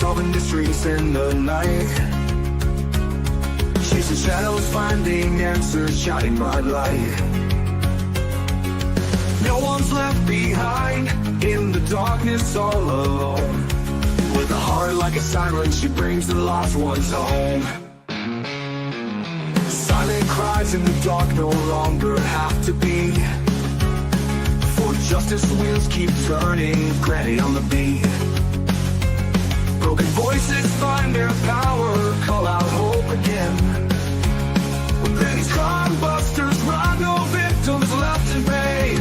solving mysteries in the night. Chasing shadows, finding answers, shining bright light. No one's left behind in the darkness, all alone. With a heart like a siren, she brings the lost ones home. Silent cries in the dark no longer have to be, for justice wheels keep turning, granny on the beat. Broken voices find their power, call out hope again. When Granny's crime busters run, no victims left in pain.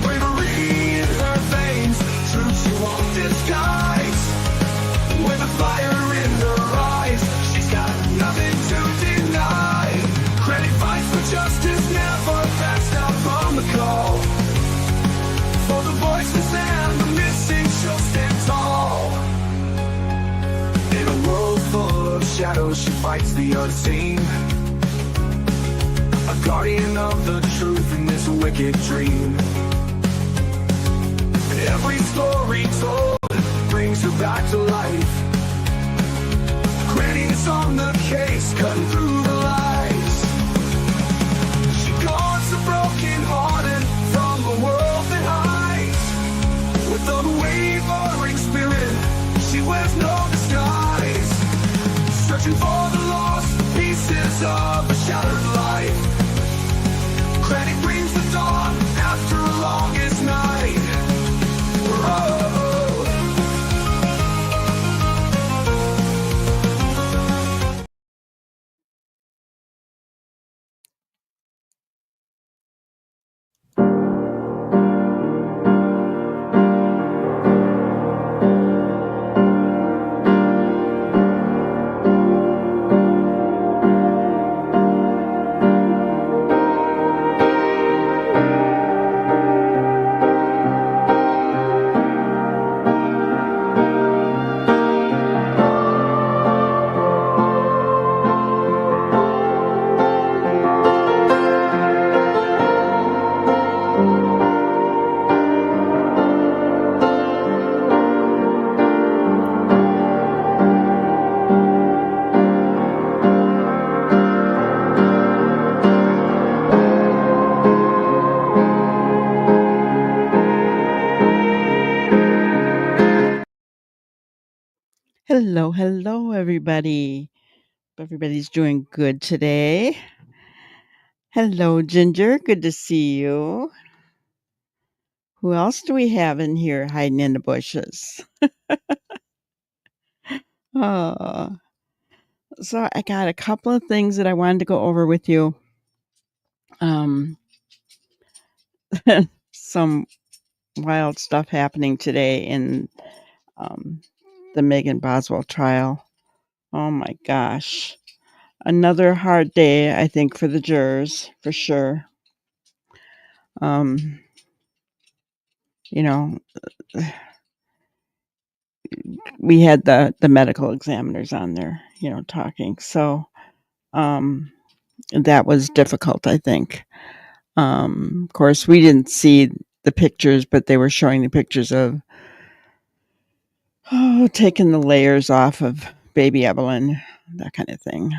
Bravery in her veins, truth she won't disguise. With a fire in her eyes, she's got nothing to deny. Granny fights for justice, never backs down from the call. For the voiceless and the missing, she'll stand tall. In a world full of shadows, she fights the unseen, a guardian of the truth in this wicked dream. And every story told brings her back to life. Granny's on the case, cutting through the lies. She guards the broken hearted from the world that hides. With unwavering spirit, she wears no disguise. Searching for the lost pieces of a shattered life. Granny brings the dawn after a longest night. Whoa. Hello, everybody. Everybody's doing good today. Hello, Ginger. Good to see you. Who else do we have in here hiding in the bushes? Oh, so I got a couple of things that I wanted to go over with you. Some wild stuff happening today in the Megan Boswell trial. Oh my gosh. Another hard day, I think, for the jurors, for sure. You know, we had the medical examiners on there, talking. So that was difficult, I think. Of course, we didn't see the pictures, but they were showing the pictures of taking the layers off of baby Evelyn, that kind of thing,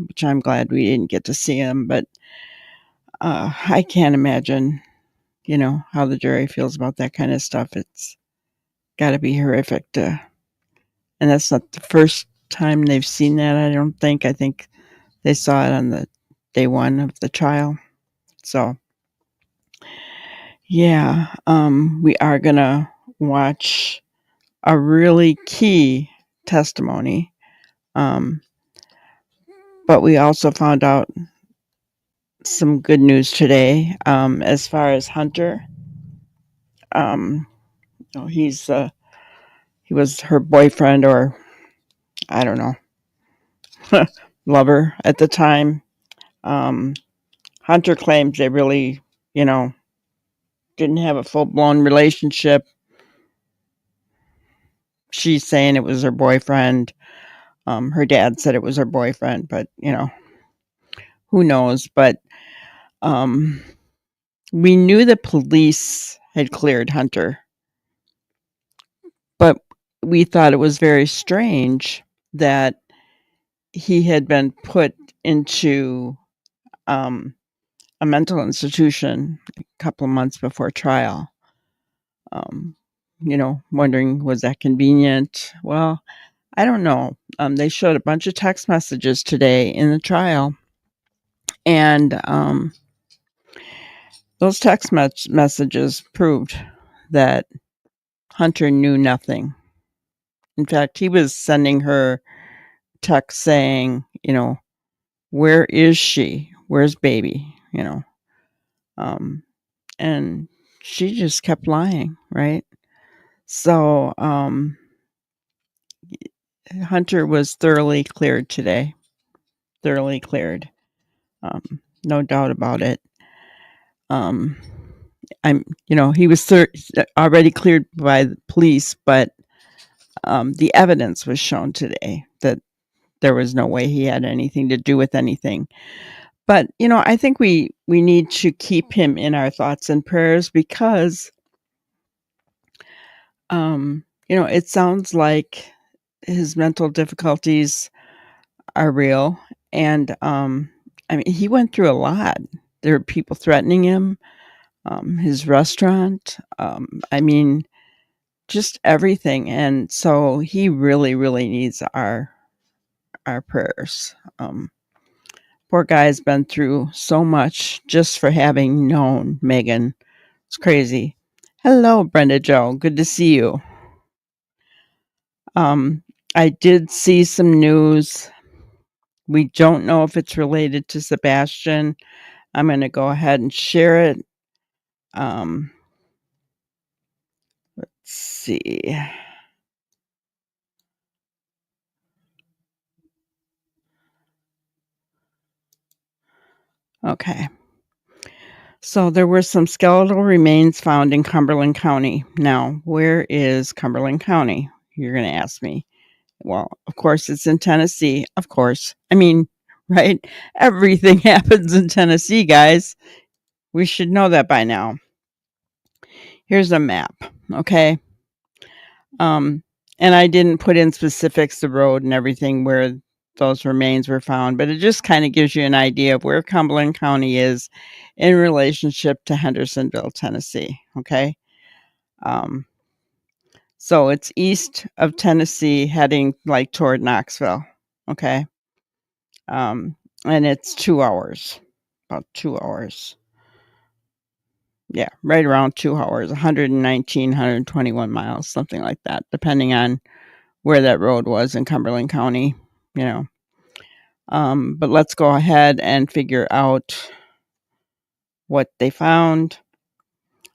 which I'm glad we didn't get to see them. But I can't imagine, how the jury feels about that kind of stuff. It's got to be horrific and that's not the first time they've seen that. I don't think. I think they saw it on the day one of the trial. So, yeah, we are going to watch a really key testimony. But we also found out some good news today as far as Hunter. He was her boyfriend, or I don't know, lover at the time. Hunter claims they really, didn't have a full-blown relationship. She's saying it was her boyfriend. Her dad said it was her boyfriend, but, who knows? But we knew the police had cleared Hunter, but we thought it was very strange that he had been put into a mental institution a couple of months before trial. Wondering, was that convenient? Well, I don't know. They showed a bunch of text messages today in the trial, and those text messages proved that Hunter knew nothing. In fact, he was sending her text saying, where is she? Where's baby? And she just kept lying, right? So Hunter was thoroughly cleared today. Thoroughly cleared. No doubt about it. He was already cleared by the police, but the evidence was shown today that there was no way he had anything to do with anything. But, I think we need to keep him in our thoughts and prayers because, it sounds like his mental difficulties are real. And, he went through a lot. There were people threatening him, his restaurant, just everything. And so he really, really needs our prayers. Poor guy's been through so much just for having known Megan. It's crazy. Hello, Brenda Jo. Good to see you. I did see some news. We don't know if it's related to Sebastian. I'm going to go ahead and share it. Let's see. Okay. So there were some skeletal remains found in Cumberland County. Now, where is Cumberland County? You're going to ask me. Well, of course, it's in Tennessee. Of course. Right? Everything happens in Tennessee, guys. We should know that by now. Here's a map, okay? And I didn't put in specifics, the road and everything where those remains were found, but it just kind of gives you an idea of where Cumberland County is in relationship to Hendersonville, Tennessee, okay? So it's east of Tennessee heading like toward Knoxville, okay? And it's 2 hours, about 2 hours. Yeah, right around 2 hours, 119, 121 miles, something like that, depending on where that road was in Cumberland County, But let's go ahead and figure out what they found.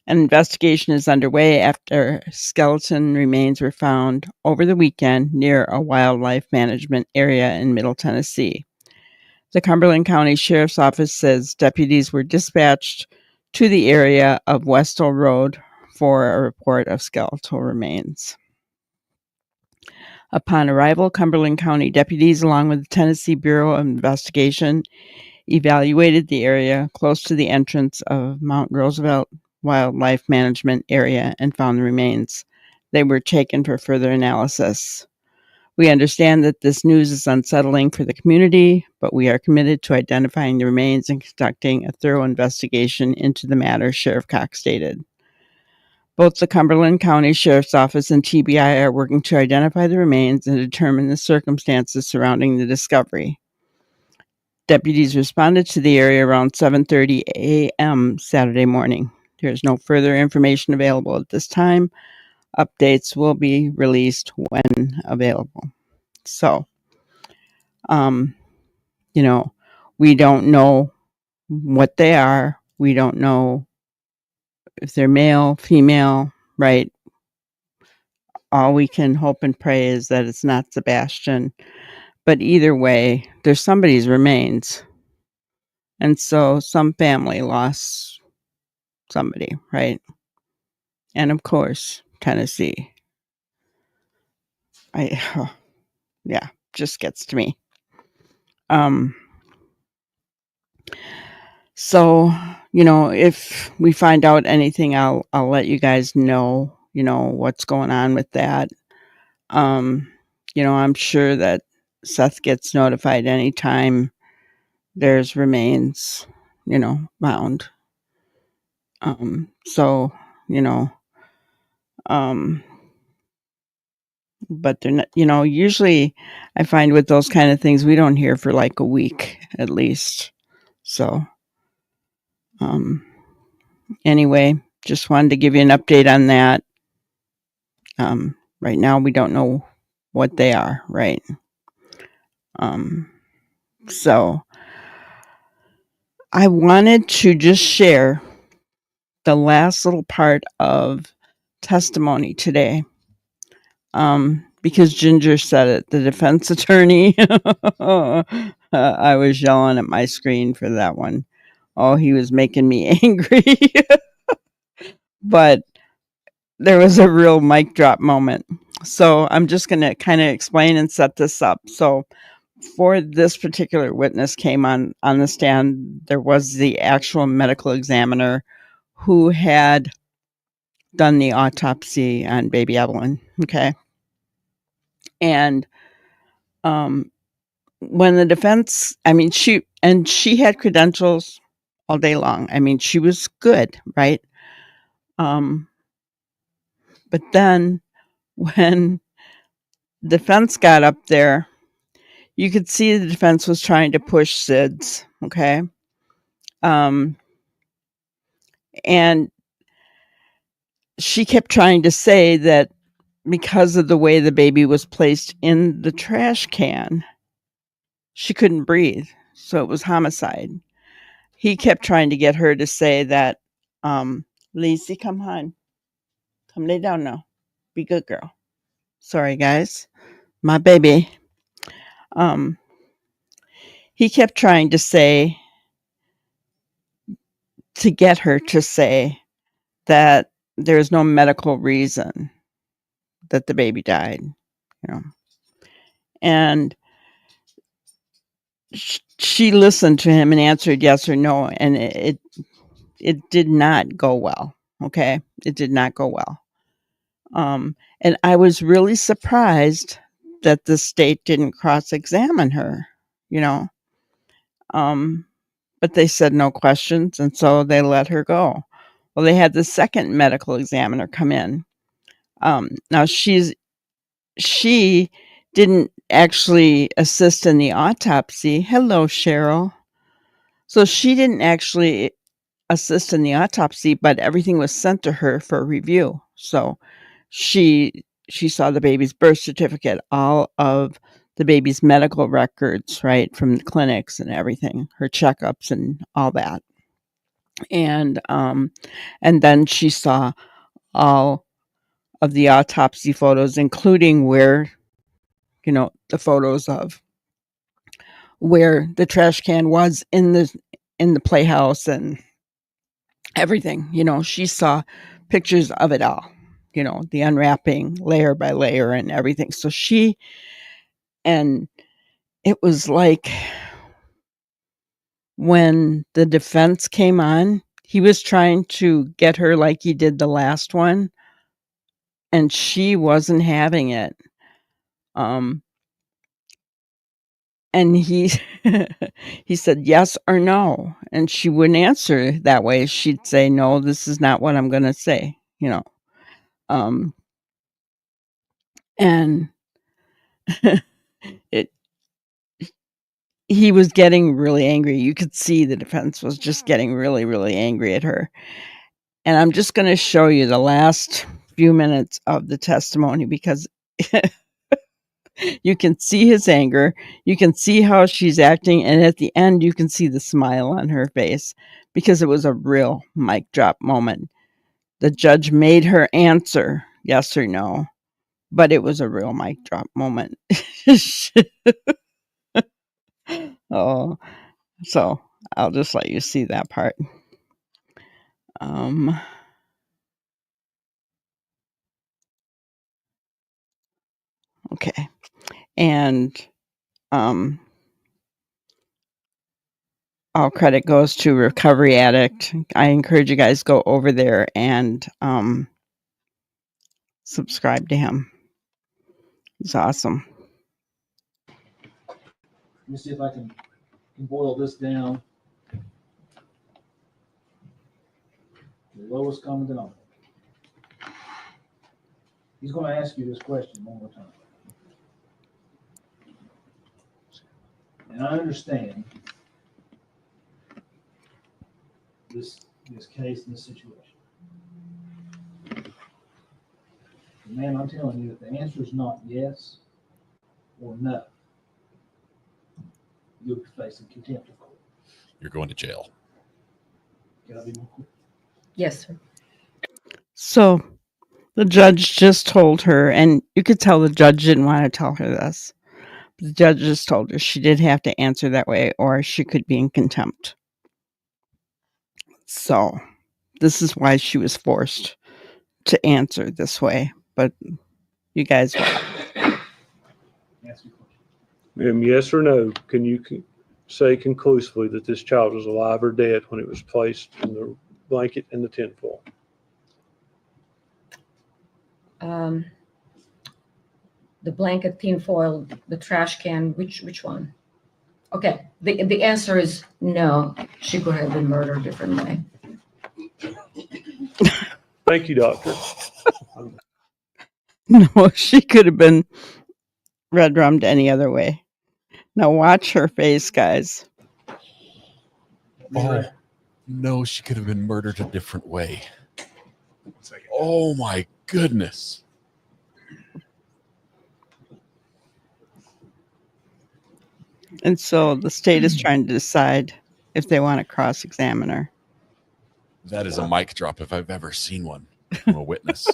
An investigation is underway after skeleton remains were found over the weekend near a wildlife management area in Middle Tennessee. The Cumberland County Sheriff's Office says deputies were dispatched to the area of Westall Road for a report of skeletal remains. Upon arrival, Cumberland County deputies, along with the Tennessee Bureau of Investigation, evaluated the area close to the entrance of Mount Roosevelt Wildlife Management Area and found the remains. They were taken for further analysis. We understand that this news is unsettling for the community, but we are committed to identifying the remains and conducting a thorough investigation into the matter, Sheriff Cox stated. Both the Cumberland County Sheriff's Office and TBI are working to identify the remains and determine the circumstances surrounding the discovery. Deputies responded to the area around 7:30 a.m. Saturday morning. There is no further information available at this time. Updates will be released when available. So, we don't know what they are. We don't know if they're male, female, right? All we can hope and pray is that it's not Sebastian. But either way, there's somebody's remains. And so some family lost somebody, right? And of course, Tennessee. Just gets to me. So, if we find out anything, I'll let you guys know, what's going on with that. I'm sure that Seth gets notified anytime there's remains, found. So, you know, um, but they're not, usually I find with those kind of things, we don't hear for like a week at least. So, um, anyway, just wanted to give you an update on that. Right now, we don't know what they are, right? So I wanted to just share the last little part of testimony today. Because Ginger said it, the defense attorney. I was yelling at my screen for that one. Oh, he was making me angry. But there was a real mic drop moment. So I'm just going to kind of explain and set this up. So before this particular witness came on the stand, there was the actual medical examiner who had done the autopsy on baby Evelyn. Okay. And when the defense, she had credentials all day long. I mean, she was good, right? But then when defense got up there, you could see the defense was trying to push SIDS. Okay. And she kept trying to say that because of the way the baby was placed in the trash can, she couldn't breathe. So it was homicide. He kept trying to get her to say that, Lacey, come on. Come lay down now. Be good girl. Sorry, guys. My baby. He kept trying to get her to say that there's no medical reason that the baby died, And she listened to him and answered yes or no, and it did not go well. Okay, it did not go well. And I was really surprised that the state didn't cross-examine her, you know. But they said no questions, and so they let her go. Well, they had the second medical examiner come in. Now she didn't actually assist in the autopsy. Hello, Cheryl. So she didn't actually assist in the autopsy, but everything was sent to her for review. So she saw the baby's birth certificate, all of the baby's medical records, right, from the clinics and everything, her checkups and all that. And then she saw all of the autopsy photos, including where, the photos of where the trash can was in the playhouse and everything. She saw pictures of it all, the unwrapping layer by layer and everything. So and it was like when the defense came on, he was trying to get her like he did the last one, and she wasn't having it. And he he said yes or no, and she wouldn't answer that way. She'd say, no, this is not what I'm going to say, and it he was getting really angry. You could see the defense was just getting really, really angry at her. And I'm just going to show you the last few minutes of the testimony because you can see his anger. You can see how she's acting. And at the end, you can see the smile on her face because it was a real mic drop moment. The judge made her answer yes or no, but it was a real mic drop moment. Oh, so I'll just let you see that part. Okay. And all credit goes to Recovery Addict. I encourage you guys go over there and subscribe to him. It's awesome. Let me see if I can boil this down. The lowest common denominator. He's going to ask you this question one more time. And I understand this case and this situation. Man, I'm telling you, if the answer is not yes or no, you'll be facing contempt of court. You're going to jail. Can I be more clear? Yes, sir. So the judge just told her, and you could tell the judge didn't want to tell her this. The judge just told her she did have to answer that way or she could be in contempt. So this is why she was forced to answer this way. But you guys will. Ask you a question. Yes or no, can you say conclusively that this child was alive or dead when it was placed in the blanket and the tinfoil? The blanket, tinfoil, the trash can, which one? Okay, the answer is no. She could have been murdered a different way. Thank you, doctor. No, she could have been red rummed any other way. Now watch her face, guys. Oh, no, she could have been murdered a different way. Oh, my goodness. And so the state is trying to decide if they want to cross-examine her. That is a mic drop if I've ever seen one from a witness.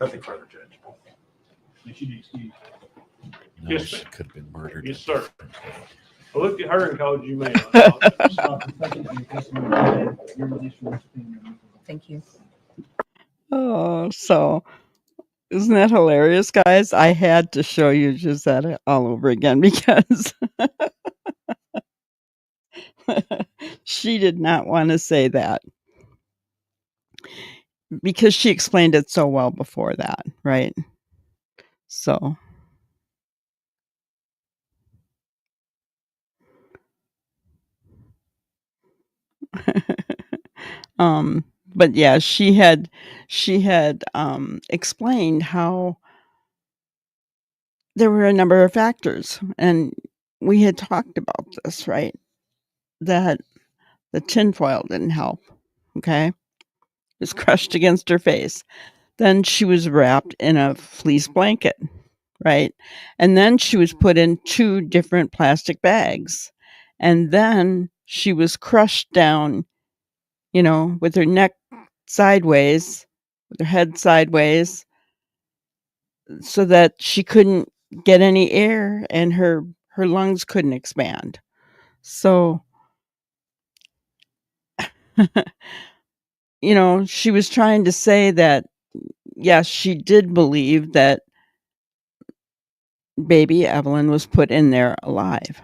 Nothing further, Judge. You should be excused. No, Yes, she ma'am. could have been murdered. Yes, a sir. different way. I looked at her and called you ma'am. Stop and think of your testimony. Your release from this opinion. Thank you. Oh, so isn't that hilarious, guys? I had to show you Gisetta all over again because she did not want to say that because she explained it so well before that, right? So but yeah, she had explained how there were a number of factors, and we had talked about this, right? That the tinfoil didn't help. Okay, it was crushed against her face. Then she was wrapped in a fleece blanket, right? And then she was put in 2 different plastic bags. And then she was crushed down, with her neck sideways, with her head sideways, so that she couldn't get any air and her lungs couldn't expand. So, she was trying to say that, yes, she did believe that baby Evelyn was put in there alive.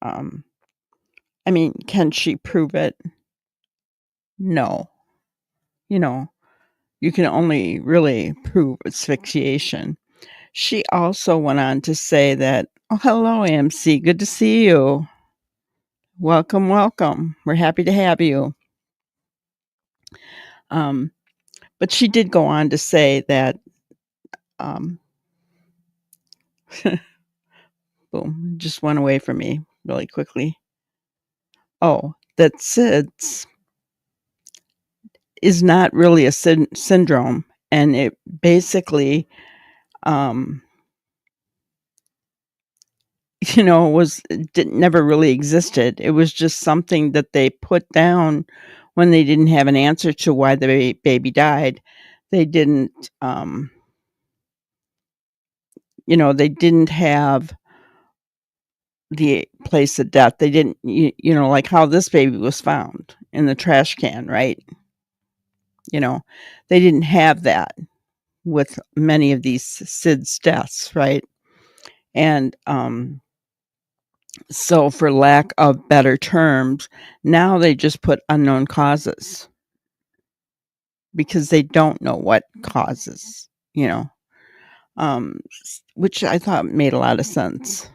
I mean, can she prove it? No. You can only really prove asphyxiation. She also went on to say that, "Oh, hello, AMC. Good to see you. Welcome, welcome. We're happy to have you." But she did go on to say that, boom, just went away from me really quickly. Oh, that SIDS is not really a syndrome, and it basically, never really existed. It was just something that they put down when they didn't have an answer to why the baby died. They didn't, they didn't have the place of death. They didn't, like how this baby was found in the trash can, right? They didn't have that with many of these SIDS deaths, right? And so for lack of better terms, now they just put unknown causes. because they don't know what causes, which I thought made a lot of sense.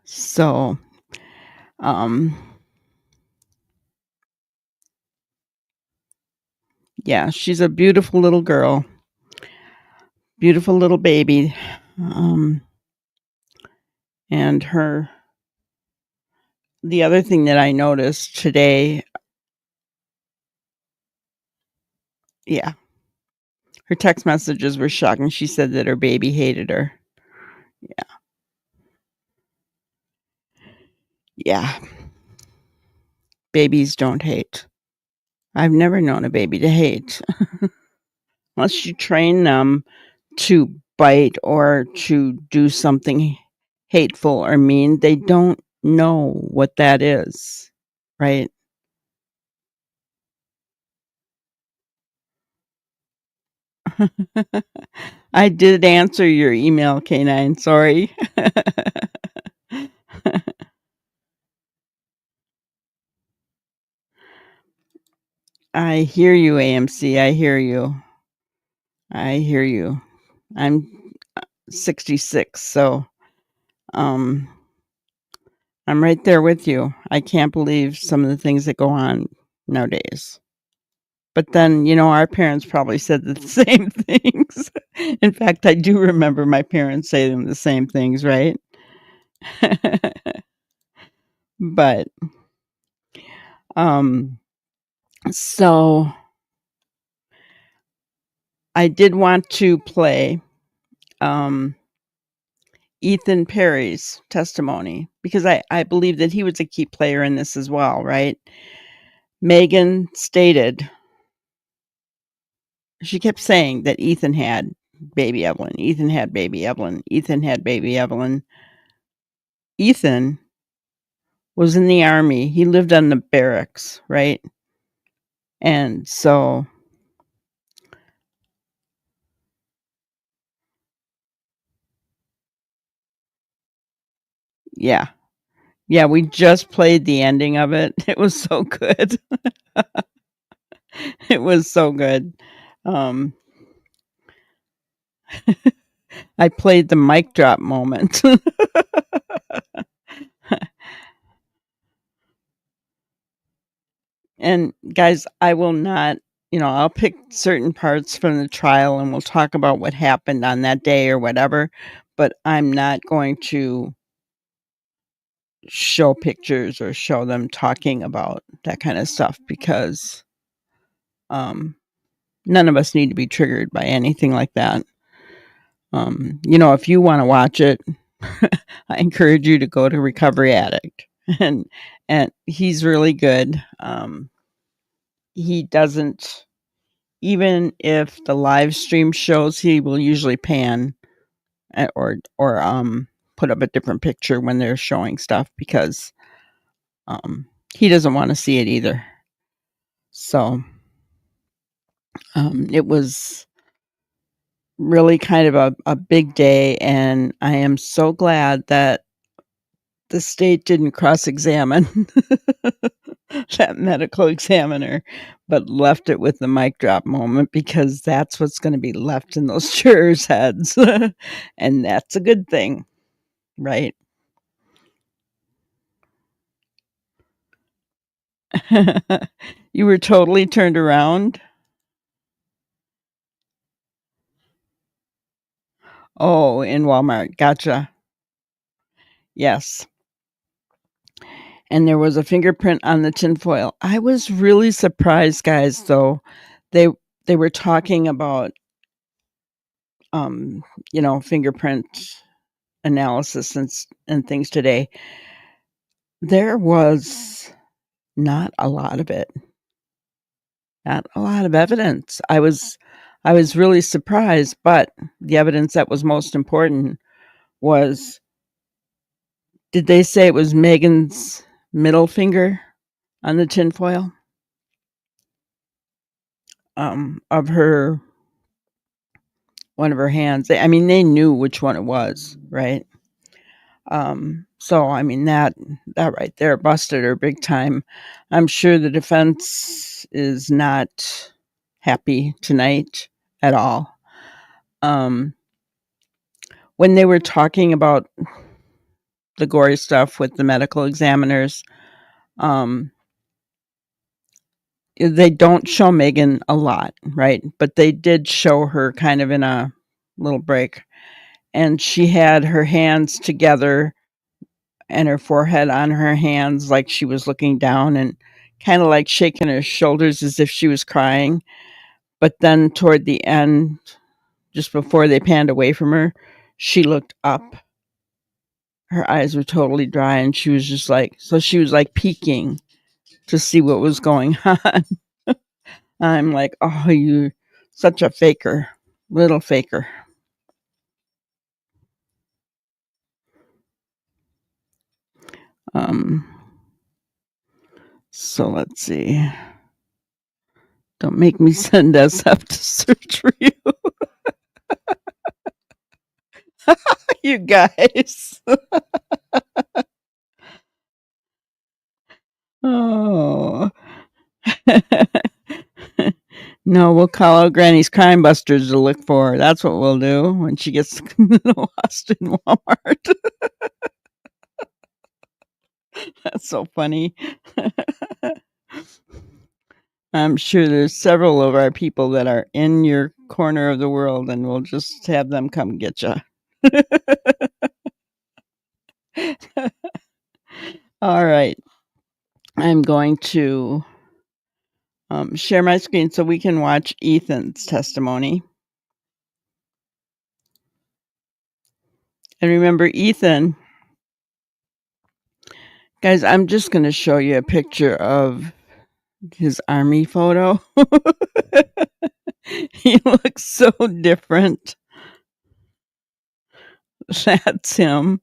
So, yeah, she's a beautiful little girl, beautiful little baby. And the other thing that I noticed today, yeah, her text messages were shocking. She said that her baby hated her. Yeah. Babies don't hate. I've never known a baby to hate. Unless you train them to bite or to do something hateful or mean, they don't know what that is, right? I did answer your email, K9. Sorry. I hear you, AMC. I hear you. I hear you. I'm 66, so I'm right there with you. I can't believe some of the things that go on nowadays. But then, our parents probably said the same things. In fact, I do remember my parents saying the same things, right? But so I did want to play Ethan Perry's testimony because I believe that he was a key player in this as well, right? Megan stated, she kept saying that Ethan had baby Evelyn. Ethan had baby Evelyn. Ethan had baby Evelyn. Ethan was in the army. He lived on the barracks, right? And so yeah. Yeah, we just played the ending of it. It was so good. It was so good. I played the mic drop moment. And guys, I will not, I'll pick certain parts from the trial and we'll talk about what happened on that day or whatever, but I'm not going to show pictures or show them talking about that kind of stuff because none of us need to be triggered by anything like that. If you want to watch it, I encourage you to go to Recovery Addict, and he's really good. He doesn't, even if the live stream shows, he will usually pan or put up a different picture when they're showing stuff because he doesn't want to see it either. So it was really kind of a big day, and I am so glad that the state didn't cross-examine that medical examiner, but left it with the mic drop moment because that's what's going to be left in those jurors' heads. And that's a good thing, right? You were totally turned around. Oh, in Walmart. Gotcha. Yes. And there was a fingerprint on the tinfoil. I was really surprised, guys, though. They were talking about fingerprint analysis and things today. There was not a lot of it. Not a lot of evidence. I was really surprised, but the evidence that was most important was, did they say it was Megan's middle finger on the tinfoil? Of her, one of her hands. They knew which one it was, right? So I mean that right there busted her big time. I'm sure the defense is not happy tonight at all. When they were talking about the gory stuff with the medical examiners, they don't show Megan a lot, right? But they did show her kind of in a little break, and she had her hands together and her forehead on her hands like she was looking down and kind of like shaking her shoulders as if she was crying. But then toward the end, just before they panned away from her, she looked up. Her eyes were totally dry and she was just like, so she was like peeking to see what was going on. I'm like, oh, you such a faker, little faker. Um, so let's see. Don't make me send SF to search for you. You guys. Oh. No, we'll call out Granny's Crime Busters to look for her. That's what we'll do when she gets lost in Walmart. That's so funny. I'm sure there's several of our people that are in your corner of the world, and we'll just have them come get you. All right. I'm going to share my screen so we can watch Ethan's testimony. And remember, Ethan, guys, I'm just going to show you a picture of his army photo. He looks so different. That's him.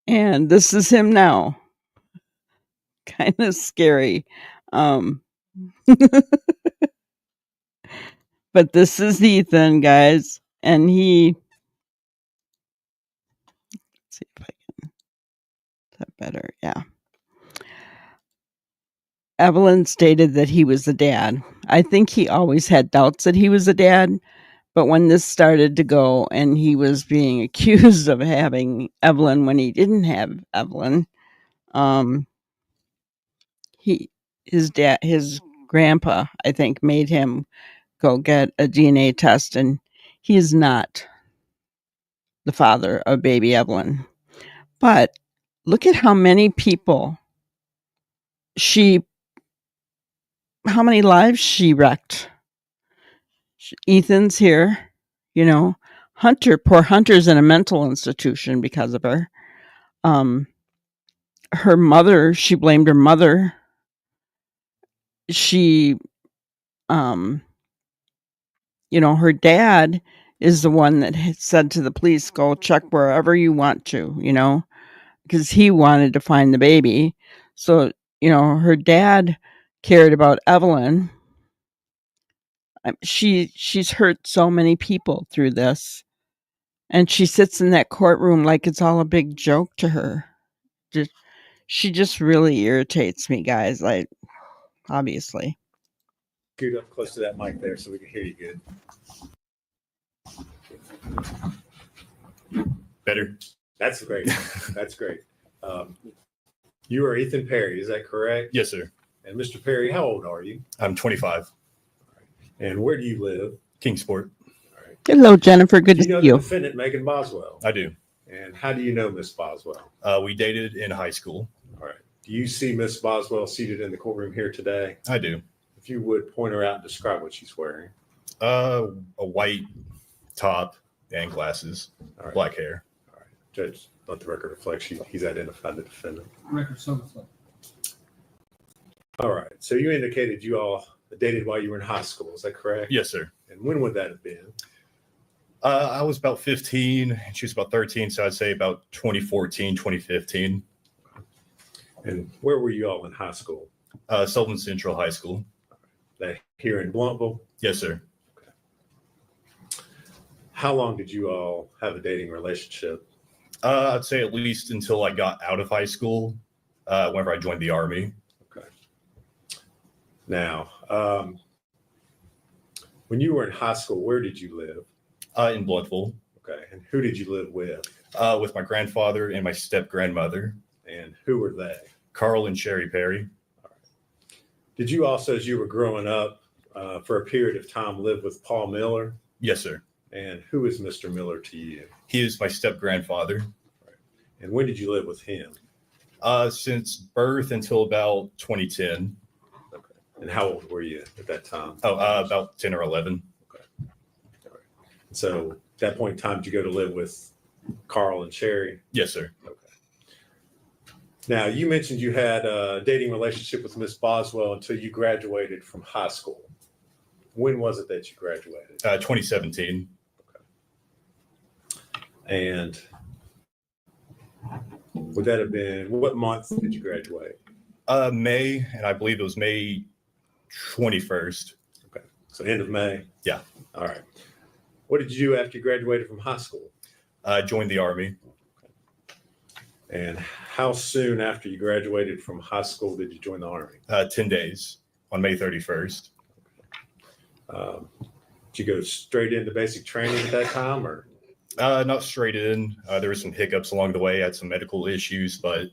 And this is him now. Kind of scary. But this is Ethan, guys. And let's see if I can, is that better? Yeah. Evelyn stated that he was the dad. I think he always had doubts that he was the dad, but when this started to go and he was being accused of having Evelyn when he didn't have Evelyn, his grandpa, I think, made him go get a DNA test, and he is not the father of baby Evelyn. But look at how many people how many lives she wrecked. Ethan's here, poor Hunter's in a mental institution because of her. Her mother, she blamed her mother. She, her dad is the one that had said to the police, go check wherever you want to, because he wanted to find the baby. So, her dad cared about Evelyn. She's hurt so many people through this, and she sits in that courtroom like it's all a big joke to her. She just really irritates me, guys. Like, obviously. Scoot up close to that mic there so we can hear you good. Better. That's great. That's great. You are Ethan Perry, is that correct? Yes, sir. And Mr. Perry, how old are you? I'm 25. And where do you live? Kingsport. All right. Hello, Jennifer. Good Do to you know see the you. defendant, Megan Boswell? I do. And how do you know Miss Boswell? We dated in high school. All right. Do you see Miss Boswell seated in the courtroom here today? I do. If you would point her out and describe what she's wearing. A white top and glasses, All right. black hair. All right. Judge, let the record reflect he's identified the defendant. Record so reflect. All right. So you indicated you all dated while you were in high school. Is that correct? Yes, sir. And when would that have been? I was about 15 and she was about 13. So I'd say about 2014, 2015. And where were you all in high school? Sullivan Central High School. That here in Blountville? Yes, sir. How long did you all have a dating relationship? I'd say at least until I got out of high school, whenever I joined the Army. Okay. Now, when you were in high school, where did you live? In Bloodville, Okay. And who did you live with? with my grandfather and my step grandmother, And who were they? Carl and Sherry Perry. Did you also, as you were growing up, for a period of time, live with Paul Miller? Yes, sir. And who is Mr. Miller to you? He is my step grandfather. And when did you live with him? Since birth until about 2010. Okay. And how old were you at that time? Oh, about 10 or 11. Okay. All right. So at that point in time, did you go to live with Carl and Sherry? Yes, sir. Okay. Now, you mentioned you had a dating relationship with Miss Boswell until you graduated from high school. When was it that you graduated? 2017. And would that have been, what month did you graduate? May, and I believe it was May 21st. Okay. So end of May? Yeah. All right. What did you do after you graduated from high school? Joined the Army. And how soon after you graduated from high school did you join the Army? 10 days on May 31st. Did you go straight into basic training at that time, or? Not straight in. There were some hiccups along the way. I had some medical issues, but it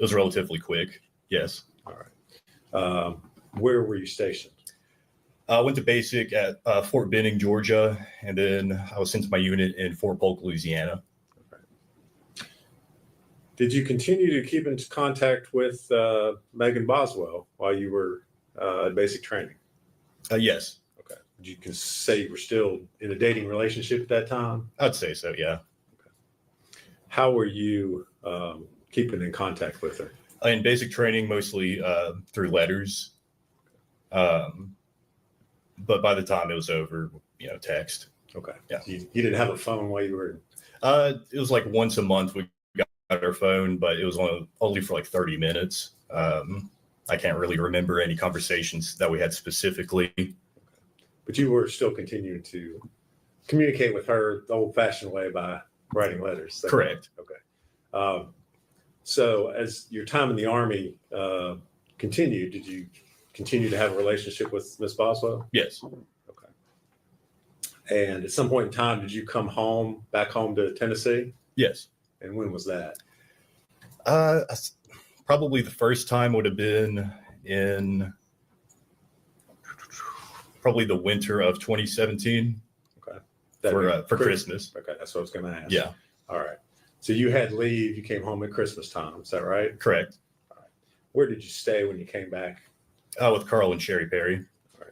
was relatively quick. Yes. All right. Where were you stationed? I went to basic at Fort Benning, Georgia, and then I was sent to my unit in Fort Polk, Louisiana. Did you continue to keep in contact with Megan Boswell while you were at basic training? Yes, Okay. Would you say you were still in a dating relationship at that time? I'd say so, yeah. How were you keeping in contact with her? In basic training, mostly through letters. But by the time it was over, text. Okay. Yeah. You didn't have a phone while you were. It was like once a month we got our phone, but it was only for like 30 minutes. I can't really remember any conversations that we had specifically. But you were still continuing to communicate with her the old-fashioned way by writing letters. Is that Correct. Okay. So as your time in the Army continued, did you continue to have a relationship with Miss Boswell? Yes. Okay. And at some point in time, did you come back home to Tennessee? Yes. And when was that? Probably the first time would have been in probably the winter of 2017. Okay. For Christmas. Okay, that's what I was going to ask. Yeah. All right. So you had leave. You came home at Christmas time. Is that right? Correct. All right. Where did you stay when you came back? With Carl and Sherry Perry. All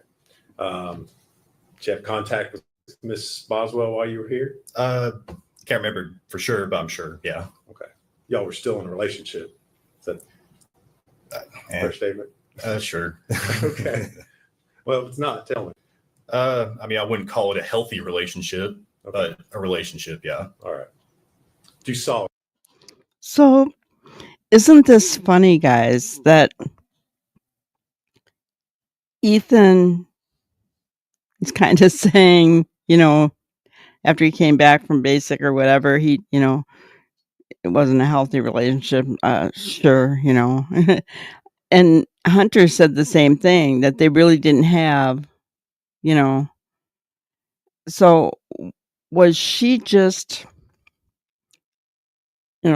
right. Did you have contact with Miss Boswell while you were here? Can't remember for sure, but I'm sure. Yeah. Okay. Y'all were still in a relationship. Is that fair statement? Sure. Okay. Well, if it's not, tell me. I mean, I wouldn't call it a healthy relationship, Okay. but a relationship. Yeah. All right. You saw. So, isn't this funny, guys, that Ethan is kind of saying, after he came back from basic or whatever, it wasn't a healthy relationship. Sure, and Hunter said the same thing, that they really didn't have, so was she just,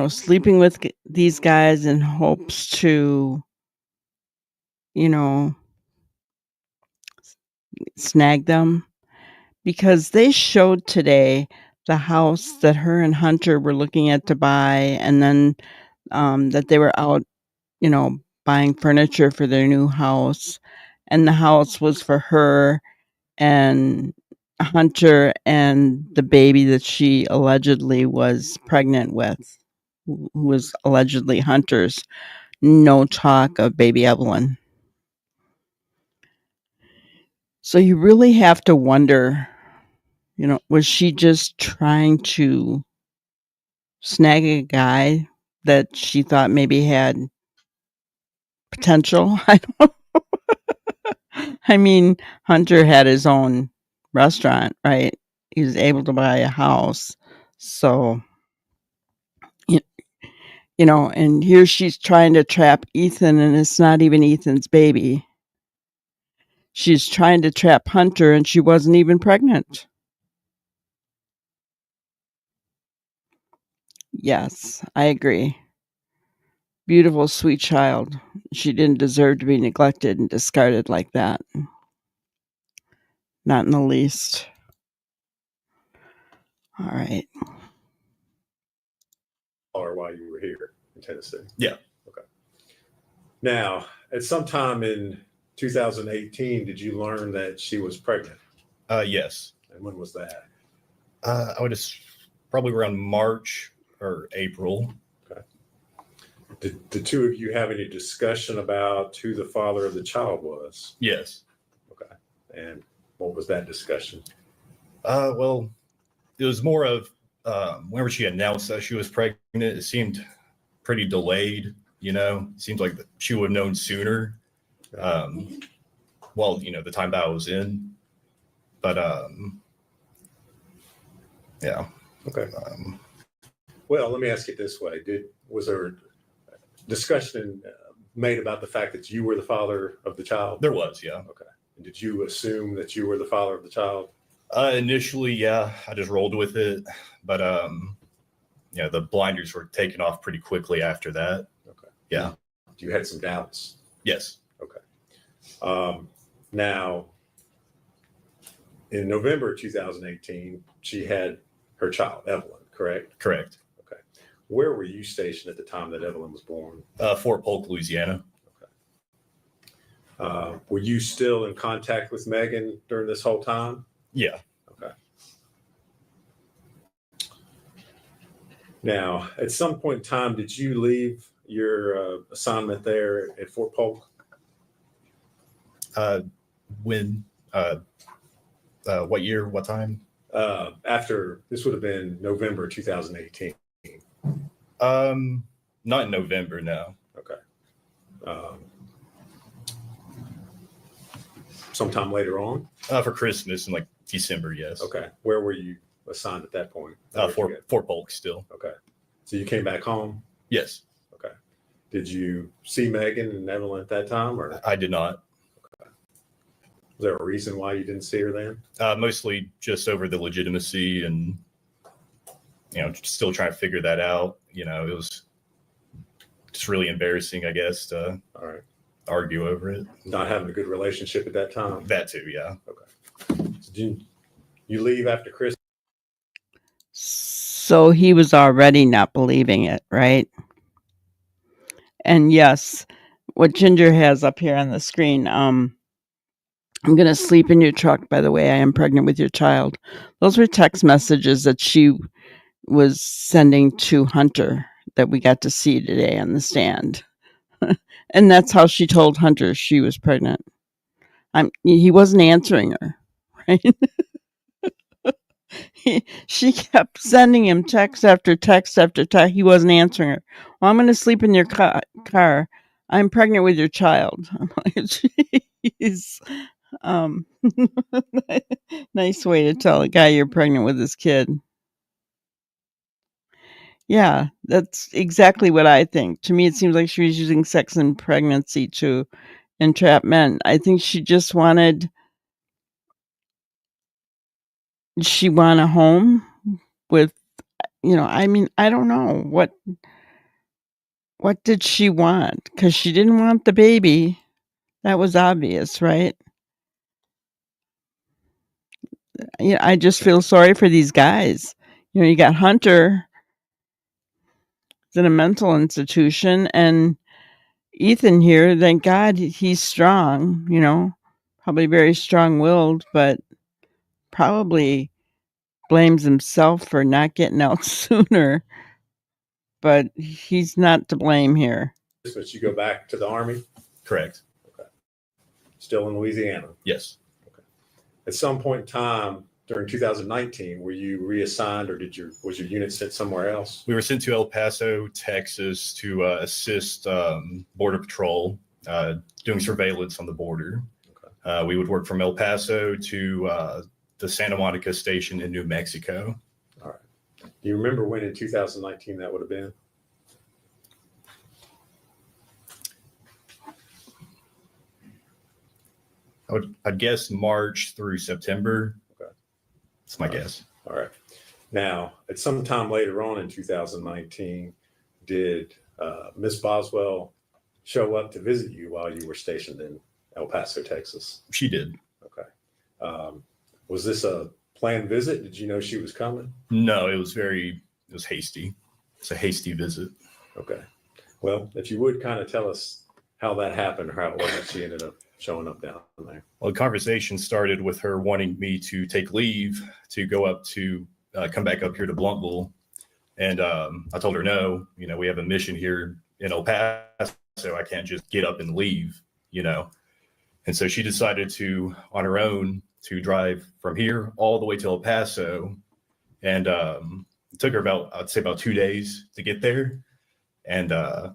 sleeping with these guys in hopes to, snag them? Because they showed today the house that her and Hunter were looking at to buy, and then that they were out, buying furniture for their new house. And the house was for her and Hunter and the baby that she allegedly was pregnant with, who was allegedly Hunter's. No talk of baby Evelyn. So you really have to wonder, was she just trying to snag a guy that she thought maybe had potential? I don't know. I mean, Hunter had his own restaurant, right? he was able to buy a house. So, you know, and here she's trying to trap Ethan, and it's not even Ethan's baby. She's trying to trap Hunter, and she wasn't even pregnant. Yes, I agree. Beautiful, sweet child. She didn't deserve to be neglected and discarded like that. Not in the least. All right. Or while you were here in Tennessee? Yeah. Okay. Now, at some time in 2018, did you learn that she was pregnant? Yes. And when was that? I would have probably around March or April. Did the two of you have any discussion about who the father of the child was? Yes. Okay. And what was that discussion? Well, it was more of whenever she announced that she was pregnant, it seemed pretty delayed. You know, it seems like she would have known sooner. Well, you know, the time that I was in, but yeah. Okay. Well, let me ask it this way: was there discussion made about the fact that you were the father of the child? There was, yeah. Okay. And did you assume that you were the father of the child? Initially, yeah, I just rolled with it, but yeah, the blinders were taken off pretty quickly after that. Okay. Yeah. You had some doubts. Yes. Okay. Now, in November 2018, she had her child, Evelyn, correct? Correct. Okay. Where were you stationed at the time that Evelyn was born? Fort Polk, Louisiana. Were you still in contact with Megan during this whole time? Yeah. Okay. Now, at some point in time, did you leave your assignment there at Fort Polk? When? What year? What time? After, this would have been November 2018. Not in November, no. Okay. Sometime later on? For Christmas in like December, yes. Okay. Where were you assigned at that point? Fort Polk still. Okay. So you came back home? Yes. Okay. Did you see Megan and Evelyn at that time, or I did not. was there a reason why you didn't see her then? Mostly just over the legitimacy and, you know, still trying to figure that out. You know, it was just really embarrassing, I guess, to All right. argue over it. Not having a good relationship at that time? That too, yeah. Okay. So did you leave after Christmas? So he was already not believing it, right? And yes, what Ginger has up here on the screen, I'm going to sleep in your truck, by the way, I am pregnant with your child. Those were text messages that she was sending to Hunter that we got to see today on the stand. And that's how she told Hunter she was pregnant. He wasn't answering her, right? She kept sending him text after text after text. He wasn't answering her. Well, I'm going to sleep in your car. I'm pregnant with your child. I'm like, jeez. Nice way to tell a guy you're pregnant with his kid. Yeah, that's exactly what I think. To me, it seems like she was using sex and pregnancy to entrap men. I think she just wanted a home with, you know, I mean, I don't know what did she want? Because she didn't want the baby. That was obvious, right? Yeah, I just feel sorry for these guys. You know, you got Hunter in a mental institution, and Ethan here, thank God he's strong, you know, probably very strong-willed, but probably blames himself for not getting out sooner. But he's not to blame here. You go back to the Army? Correct. Okay. Still in Louisiana? Yes. Okay. At some point in time during 2019, were you reassigned, or was your unit sent somewhere else? We were sent to El Paso, Texas to assist Border Patrol doing surveillance on the border. Okay. We would work from El Paso to the Santa Monica station in New Mexico. All right. Do you remember when in 2019 that would have been? I'd guess March through September. Okay. That's my guess. All right. Now, at some time later on in 2019, did Miss Boswell show up to visit you while you were stationed in El Paso, Texas? She did. Okay. Was this a planned visit? Did you know she was coming? No, it was hasty. It's a hasty visit. Okay. Well, if you would kind of tell us how that happened or how it was that she ended up showing up down there. Well, the conversation started with her wanting me to take leave to go up to come back up here to Bluntville. And I told her, no, we have a mission here in El Paso. I can't just get up and leave, And so she decided to, on her own, to drive from here all the way to El Paso. And it took her I'd say about 2 days to get there. And all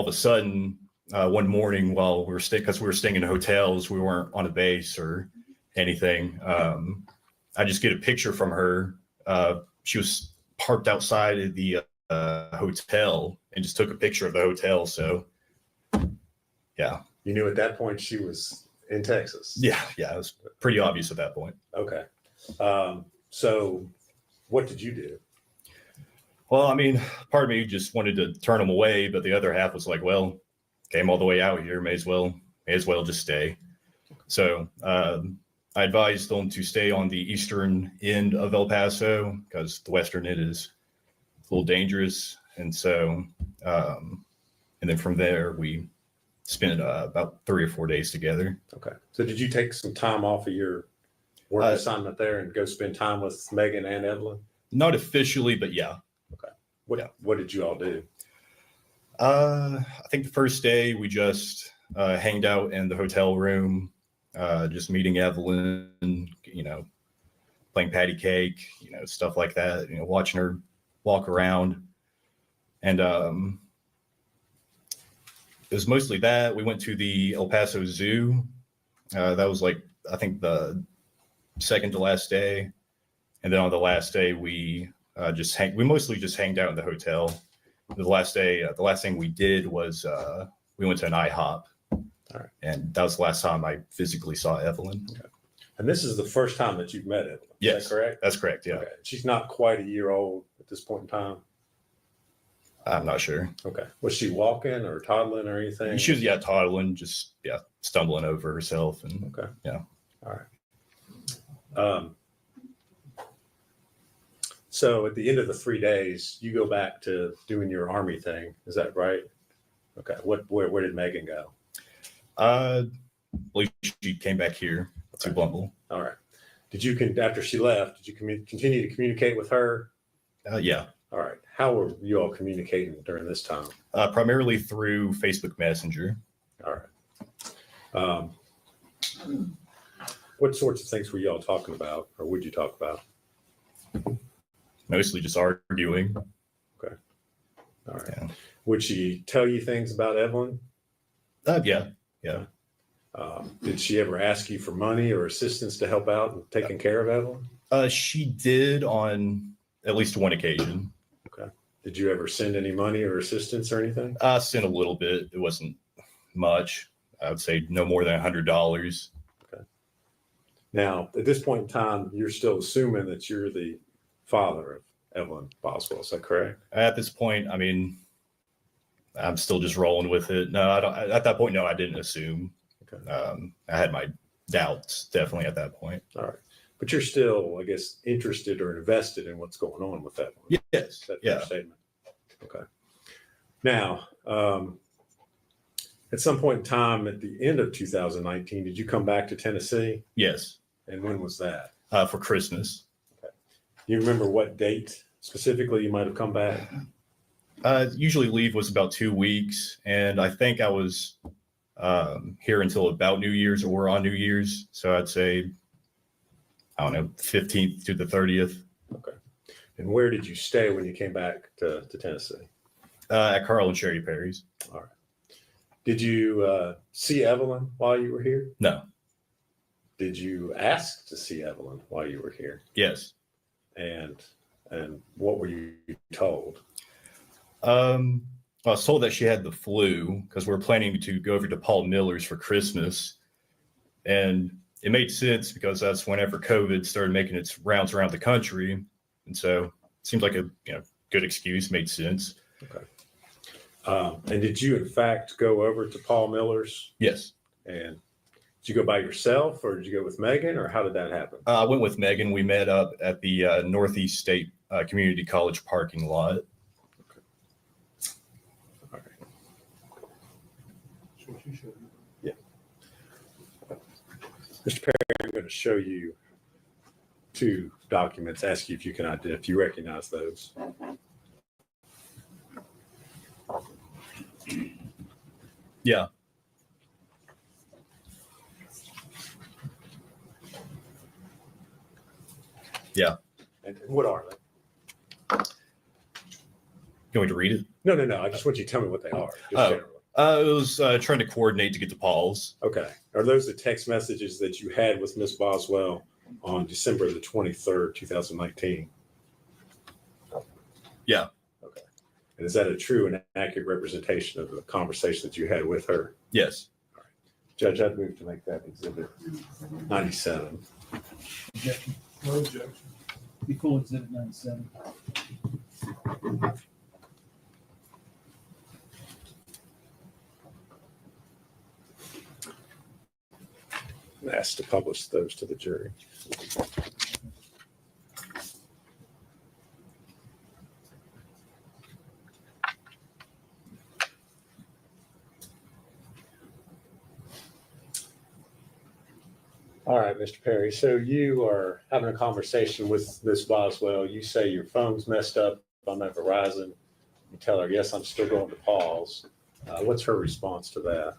of a sudden, one morning while because we were staying in hotels, we weren't on a base or anything. I just get a picture from her. She was parked outside of the hotel and just took a picture of the hotel. So, yeah. You knew at that point she was in Texas? Yeah, it was pretty obvious at that point. Okay. So what did you do? Well, I mean, part of me just wanted to turn them away, but the other half was like, well, came all the way out here, may as well just stay. So I advised them to stay on the eastern end of El Paso because the western end is a little dangerous. And so, and then from there, we spent about 3 or 4 days together. Okay. So did you take some time off of your work assignment there and go spend time with Megan and Evelyn? Not officially, but yeah. Okay. What did you all do? I think the first day we just hanged out in the hotel room, just meeting Evelyn, playing patty cake, stuff like that, watching her walk around. And it was mostly that. We went to the El Paso Zoo. That was I think the second to last day. And then on the last day, we mostly just hanged out in the hotel. The last day, the last thing we did was we went to an IHOP. All right. And that was the last time I physically saw Evelyn. Okay. And this is the first time that you've met Evelyn. Yes. Is that correct? That's correct. Yeah. Okay. She's not quite a year old at this point in time. I'm not sure. Okay. Was she walking or toddling or anything? She was, toddling, just, stumbling over herself. And Okay. Yeah. All right. So at the end of the 3 days, you go back to doing your Army thing. Is that right? Okay. Where did Megan go? I believe she came back here to Bluntville. All right. Did you, after she left, did you continue to communicate with her? Yeah. All right. How were you all communicating during this time? Primarily through Facebook Messenger. All right. What sorts of things were you all talking about, or would you talk about? Mostly just arguing. Okay. All right. Yeah. Would she tell you things about Evelyn? Yeah. Did she ever ask you for money or assistance to help out in taking care of Evelyn? She did on at least one occasion. Okay. Did you ever send any money or assistance or anything? I sent a little bit. It wasn't much. I would say no more than $100. Okay. Now, at this point in time, you're still assuming that you're the father of Evelyn Boswell. Is that correct? At this point, I mean, I'm still just rolling with it. No, I don't. At that point, no, I didn't assume. Okay. I had my doubts definitely at that point. All right. But you're still, I guess, interested or invested in what's going on with Evelyn. Yes. That Yeah. statement. Okay. Now, at some point in time at the end of 2019, did you come back to Tennessee? Yes. And when was that? For Christmas. Do you remember what date specifically you might have come back? Usually leave was about 2 weeks. And I think I was here until about New Year's or on New Year's. So I'd say, I don't know, 15th to the 30th. Okay. And where did you stay when you came back to Tennessee? At Carl and Sherry Perry's. All right. Did you see Evelyn while you were here? No. Did you ask to see Evelyn while you were here? Yes. And what were you told? I was told that she had the flu because we were planning to go over to Paul Miller's for Christmas. And it made sense because that's whenever COVID started making its rounds around the country. And so it seems like a good excuse, made sense. Okay. And did you, in fact, go over to Paul Miller's? Yes. And did you go by yourself or did you go with Megan or how did that happen? I went with Megan. We met up at the Northeast State Community College parking lot. Okay. All right. Yeah. Mr. Perry, I'm going to show you 2 documents, ask you if you can if you recognize those. Yeah. Yeah. And what are they? You want me to read it? No. I just want you to tell me what they are. Just Oh. generally. It was trying to coordinate to get to Paul's. Okay. Are those the text messages that you had with Ms. Boswell on December the 23rd, 2019? Yeah. Okay. And is that a true and accurate representation of the conversation that you had with her? Yes. Judge, I'd move to make that exhibit 97. Objection. No objection. Be full exhibit 97. Asked to publish those to the jury. All right, Mr. Perry. So you are having a conversation with Ms. Boswell. You say your phone's messed up. I'm at Verizon. You tell her, yes, I'm still going to Paul's. What's her response to that?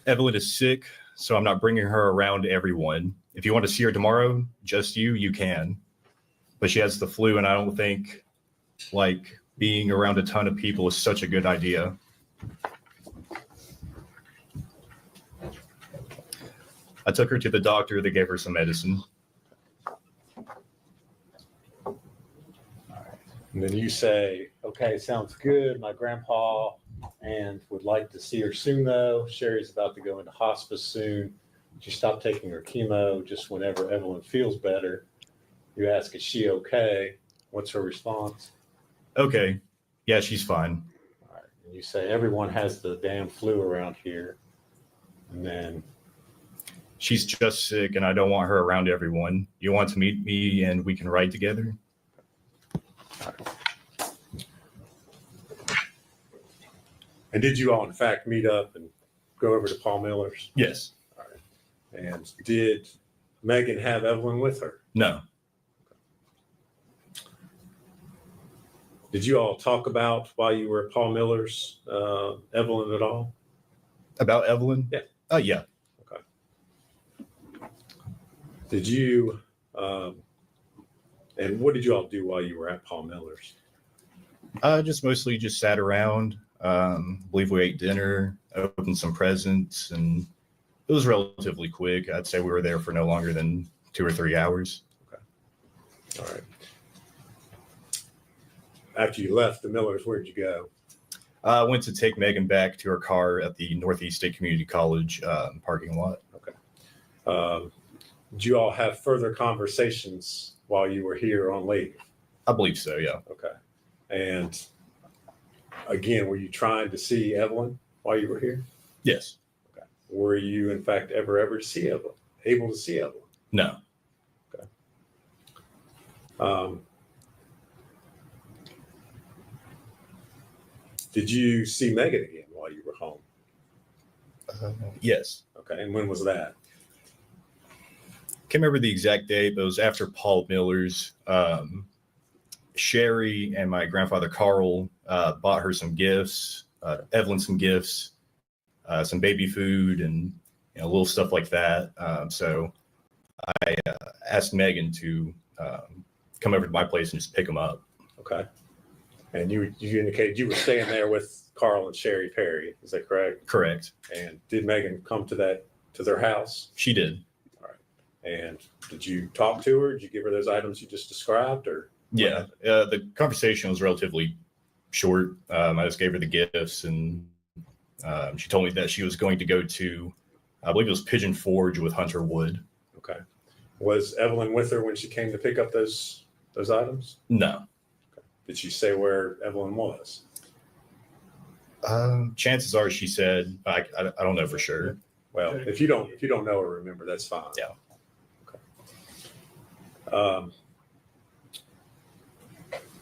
Evelyn is sick, so I'm not bringing her around everyone. If you want to see her tomorrow, just you can. But she has the flu, and I don't think like being around a ton of people is such a good idea. I took her to the doctor. They gave her some medicine. And then you say, okay, sounds good. My grandpa and would like to see her soon, though. Sherry's about to go into hospice soon. She stopped taking her chemo just whenever Evelyn feels better. You ask, is she okay? What's her response? Okay. Yeah, she's fine. All right. And you say, everyone has the damn flu around here. And then She's just sick, and I don't want her around everyone. You want to meet me, and we can ride together? And did you all, in fact, meet up and go over to Paul Miller's? Yes. All right. And did Megan have Evelyn with her? No. Did you all talk about while you were at Paul Miller's, Evelyn at all? About Evelyn? Yeah. Yeah. Okay. Did you, and what did you all do while you were at Paul Miller's? Just mostly just sat around. Believe we ate dinner, opened some presents, and it was relatively quick. I'd say we were there for no longer than 2 or 3 hours. All right. After you left the Millers, where'd you go? I went to take Megan back to her car at the Northeast State Community College parking lot. Okay. Did you all have further conversations while you were here on leave? I believe so, yeah. Okay. And again, were you trying to see Evelyn while you were here? Yes. Okay. Were you, in fact, able to see Evelyn? No. Okay. Did you see Megan again while you were home? Yes. Okay. And when was that? Can't remember the exact date, but it was after Paul Miller's. Sherry and my grandfather Carl bought her some gifts, Evelyn some gifts, some baby food, and little stuff like that. So I asked Megan to come over to my place and just pick them up. Okay. And you indicated you were staying there with Carl and Sherry Perry. Is that correct? Correct. And did Megan come to their house? She did. All And did you talk to her? Did you give her those items you just described, or? Yeah, the conversation was relatively short. I just gave her the gifts, and she told me that she was going to go to, I believe it was Pigeon Forge with Hunter Wood. Okay. Was Evelyn with her when she came to pick up those items? No. Okay. Did she say where Evelyn was? Chances are she said, I don't know for sure. Well, if you don't know or remember, that's fine. Yeah. Okay.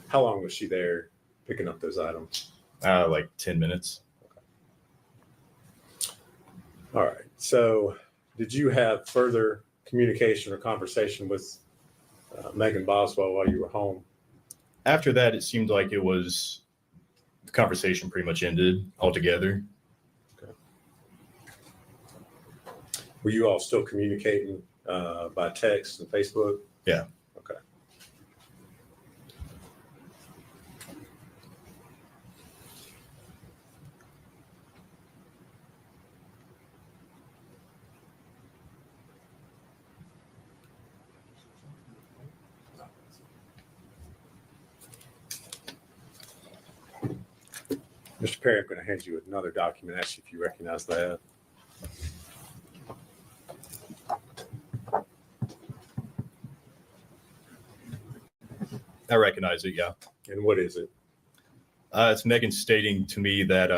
How long was she there picking up those items? Like 10 minutes. Okay. All right. So did you have further communication or conversation with Megan Boswell while you were home? After that, it seemed like the conversation pretty much ended altogether. Okay. Were you all still communicating by text and Facebook? Yeah. Okay. Mr. Perry, I'm going to hand you another document, ask you if you recognize that. I recognize it, yeah. And what is it? It's Megan stating to me that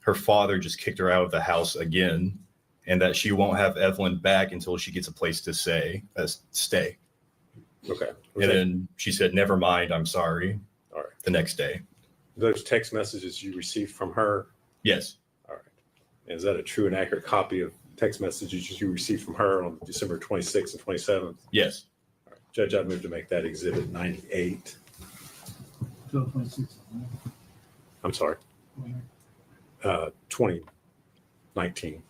her father just kicked her out of the house again, and that she won't have Evelyn back until she gets a place to stay. Okay. And then she said, "Never mind, I'm sorry." All right. The next day. Those text messages you received from her? Yes. All right. Is that a true and accurate copy of text messages you received from her on December 26th and 27th? Yes. All right. Judge, I'd move to make that exhibit 98. 12/26. I'm sorry. 2019.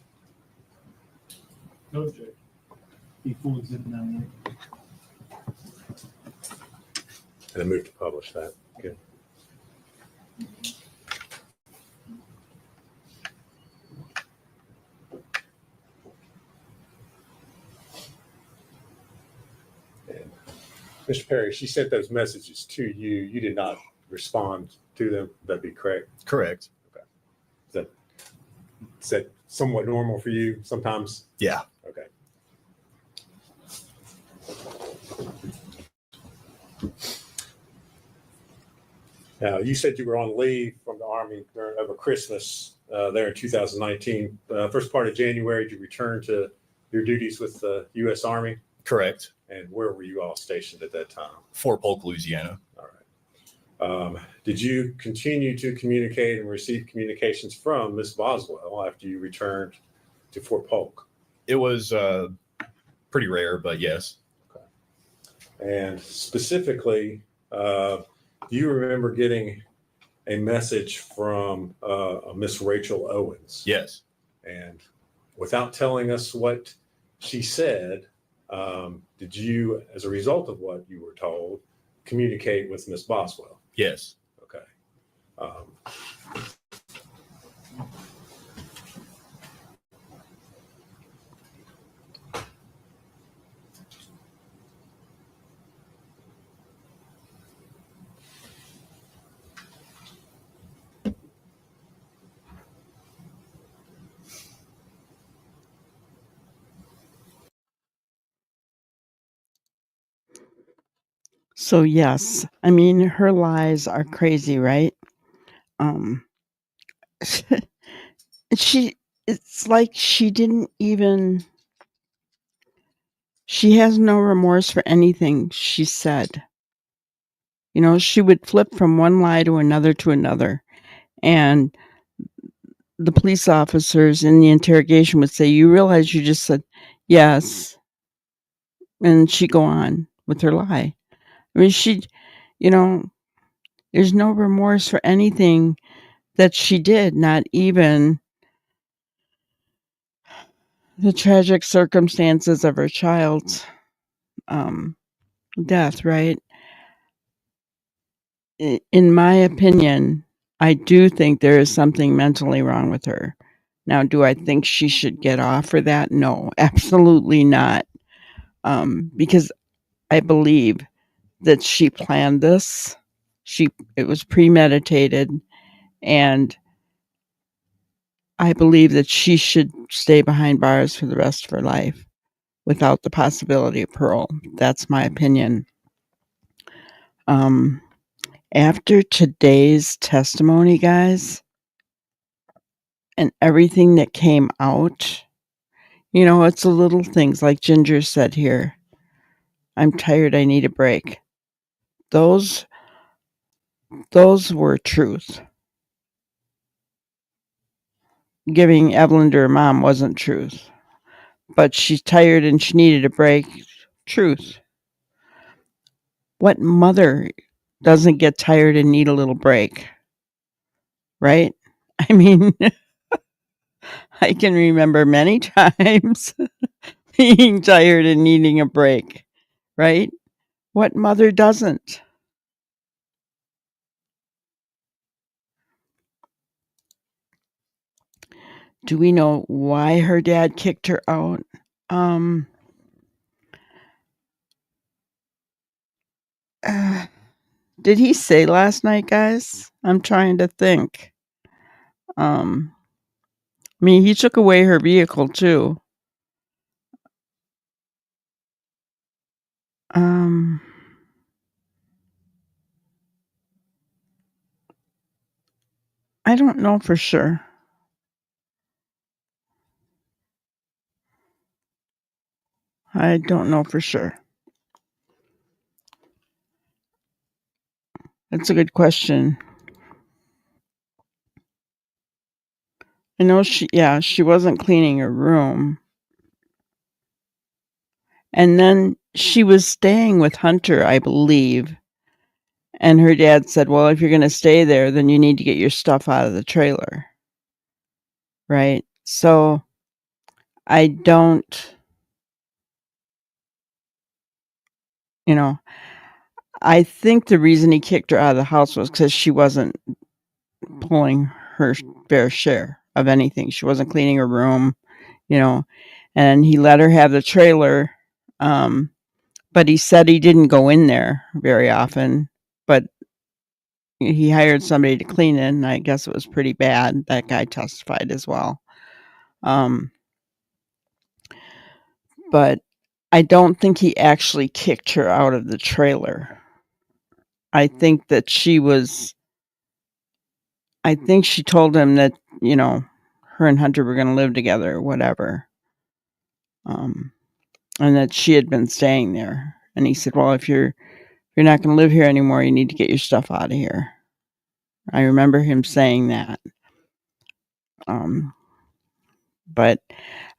No objection. Before exhibit 98. And I move to publish that. Good. And Mr. Perry, she sent those messages to you. You did not respond to them. That'd be correct. Correct. Is that somewhat normal for you sometimes? Yeah. Okay. Now, you said you were on leave from the Army over Christmas there in 2019. First part of January, did you return to your duties with the U.S. Army? Correct. And where were you all stationed at that time? Fort Polk, Louisiana. All right. Did you continue to communicate and receive communications from Miss Boswell after you returned to Fort Polk? It was pretty rare, but yes. Okay. And specifically, do you remember getting a message from Miss Rachel Owens? Yes. And without telling us what she said, did you, as a result of what you were told, communicate with Miss Boswell? Yes. Okay. So yes, I mean her lies are crazy, right? It's like she has no remorse for anything she said. You know, she would flip from one lie to another. And the police officers in the interrogation would say, "You realize you just said yes." And she'd go on with her lie. I mean, there's no remorse for anything that she did, not even the tragic circumstances of her child's death, right? In my opinion, I do think there is something mentally wrong with her. Now, do I think she should get off for that? No, absolutely not. because I believe that she planned this. It was premeditated, and I believe that she should stay behind bars for the rest of her life without the possibility of parole. That's my opinion. After today's testimony, guys, and everything that came out, it's the little things like Ginger said here. I'm tired, I need a break. Those were truth. Giving Evelyn to her mom wasn't truth. But she's tired and she needed a break. Truth. What mother doesn't get tired and need a little break? Right? I mean, I can remember many times being tired and needing a break. Right? What mother doesn't? Do we know why her dad kicked her out? Did he say last night, guys? I'm trying to think. I mean, he took away her vehicle too. I don't know for sure. I don't know for sure. That's a good question. I know she wasn't cleaning her room. And then she was staying with Hunter, I believe. And her dad said, well, if you're going to stay there, then you need to get your stuff out of the trailer. Right? So I don't, I think the reason he kicked her out of the house was because she wasn't pulling her fair share of anything. She wasn't cleaning her room, and he let her have the trailer. But he said he didn't go in there very often, but he hired somebody to clean it, and I guess it was pretty bad. That guy testified as well. But I don't think he actually kicked her out of the trailer. I think she told him that, her and Hunter were going to live together or whatever. And that she had been staying there. And he said, well, if you're not going to live here anymore, you need to get your stuff out of here. I remember him saying that. But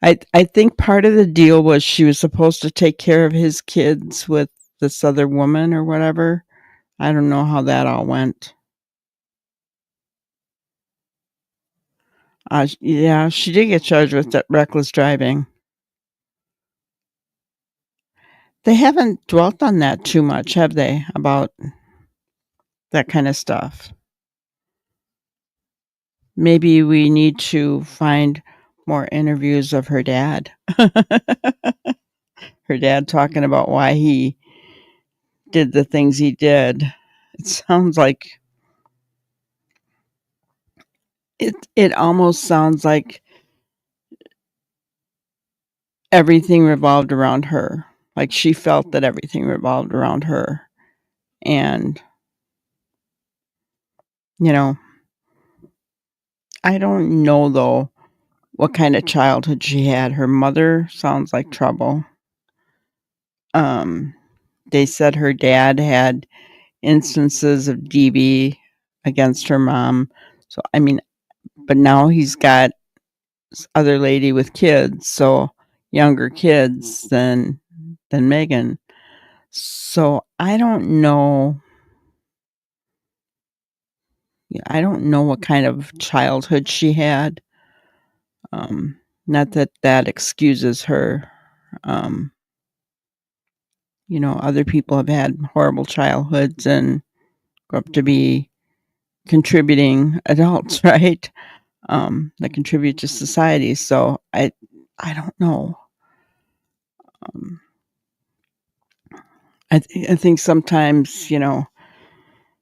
I think part of the deal was she was supposed to take care of his kids with this other woman or whatever. I don't know how that all went. Yeah, she did get charged with reckless driving. They haven't dwelt on that too much, have they? About that kind of stuff. Maybe we need to find more interviews of her dad. Her dad talking about why he did the things he did. It sounds like it almost sounds like everything revolved around her. Like she felt that everything revolved around her. And I don't know though what kind of childhood she had. Her mother sounds like trouble. They said her dad had instances of DV against her mom. So, I mean, but now he's got this other lady with kids, so younger kids than Megan. So I don't know. I don't know what kind of childhood she had. Not that excuses her. Other people have had horrible childhoods and grow up to be contributing adults, right? That contribute to society. So I don't know. I think sometimes,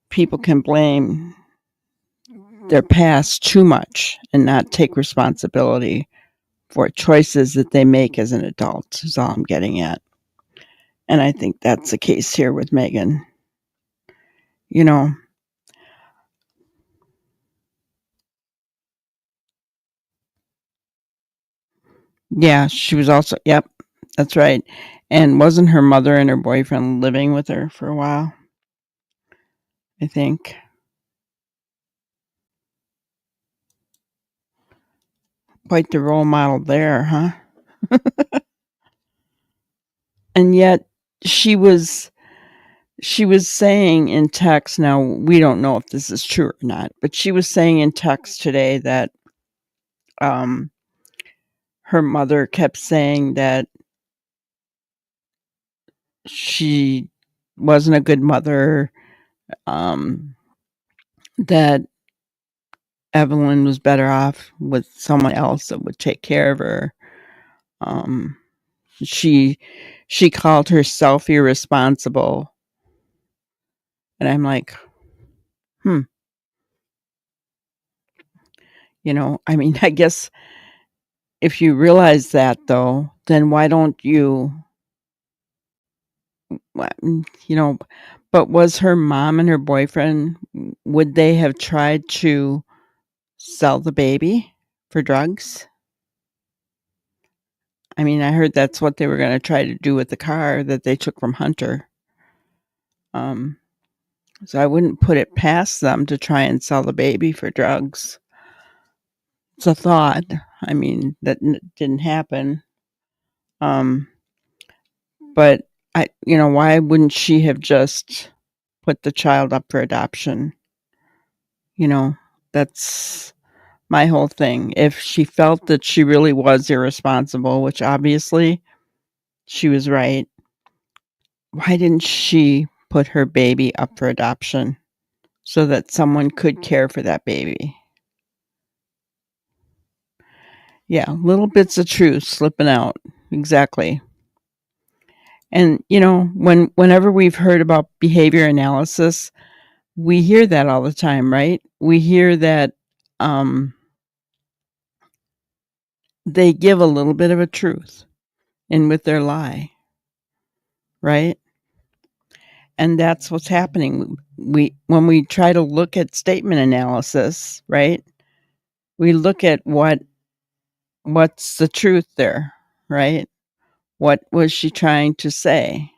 people can blame their past too much and not take responsibility for choices that they make as an adult, is all I'm getting at. And I think that's the case here with Megan. Yeah, she was also, yep, that's right. And wasn't her mother and her boyfriend living with her for a while? I think. Quite the role model there, huh? And yet she was saying in text, now we don't know if this is true or not, but she was saying in text today that her mother kept saying that she wasn't a good mother, that Evelyn was better off with someone else that would take care of her. She called herself irresponsible, and I'm like, I mean, I guess if you realize that, though, then why don't you, but was her mom and her boyfriend, would they have tried to sell the baby for drugs? I mean, I heard that's what they were going to try to do with the car that they took from Hunter. So I wouldn't put it past them to try and sell the baby for drugs. It's a thought. I mean, that didn't happen. But why wouldn't she have just put the child up for adoption? That's my whole thing. If she felt that she really was irresponsible, which obviously she was right, why didn't she put her baby up for adoption so that someone could care for that baby? Yeah, little bits of truth slipping out. Exactly. And whenever we've heard about behavior analysis, we hear that all the time, right? We hear that they give a little bit of a truth in with their lie, right? And that's what's happening. When we try to look at statement analysis, right? We look at what's the truth there, right? What was she trying to say?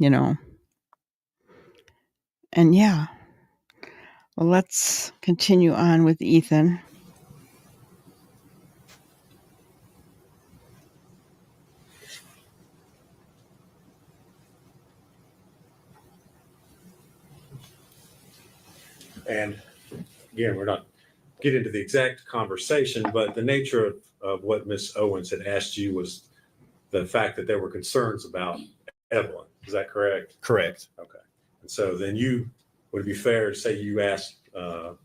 And yeah. Well, let's continue on with Ethan. And again, we're not getting into the exact conversation, but the nature of what Miss Owens had asked you was the fact that there were concerns about Evelyn. Is that correct? Correct. Okay. And so then would it be fair to say you asked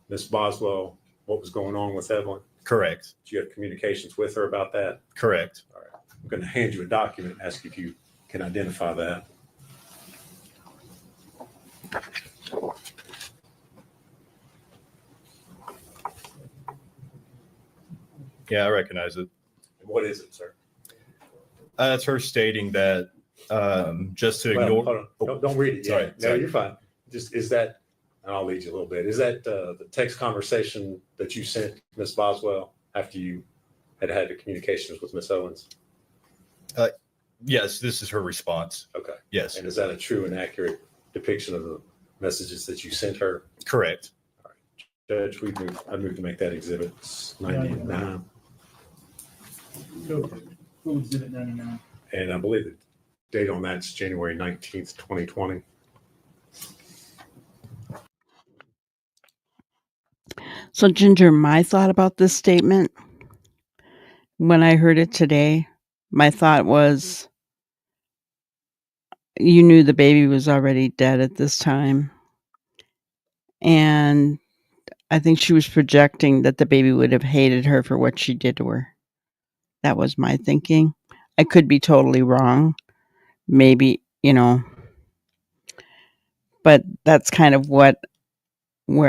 Miss Boswell what was going on with Evelyn? Correct. Did you have communications with her about that? Correct. All right. I'm going to hand you a document and ask if you can identify that. Yeah, I recognize it. What is it, sir? That's her stating that just to Well, ignore. hold on. Don't read it Sorry, yet. No, you're fine. Just is that, and I'll lead you a little bit. Is that the text conversation that you sent Miss Boswell after you had the communications with Miss Owens? Yes, this is her response. Okay. Yes. And is that a true and accurate depiction of the messages that you sent her? Correct. Judge, I moved to make that exhibit 99. Go exhibit 99. And I believe the date on that's January 19th, 2020. So, Ginger, my thought about this statement, when I heard it today, my thought was, you knew the baby was already dead at this time. And I think she was projecting that the baby would have hated her for what she did to her. That was my thinking. I could be totally wrong, maybe, but that's kind of where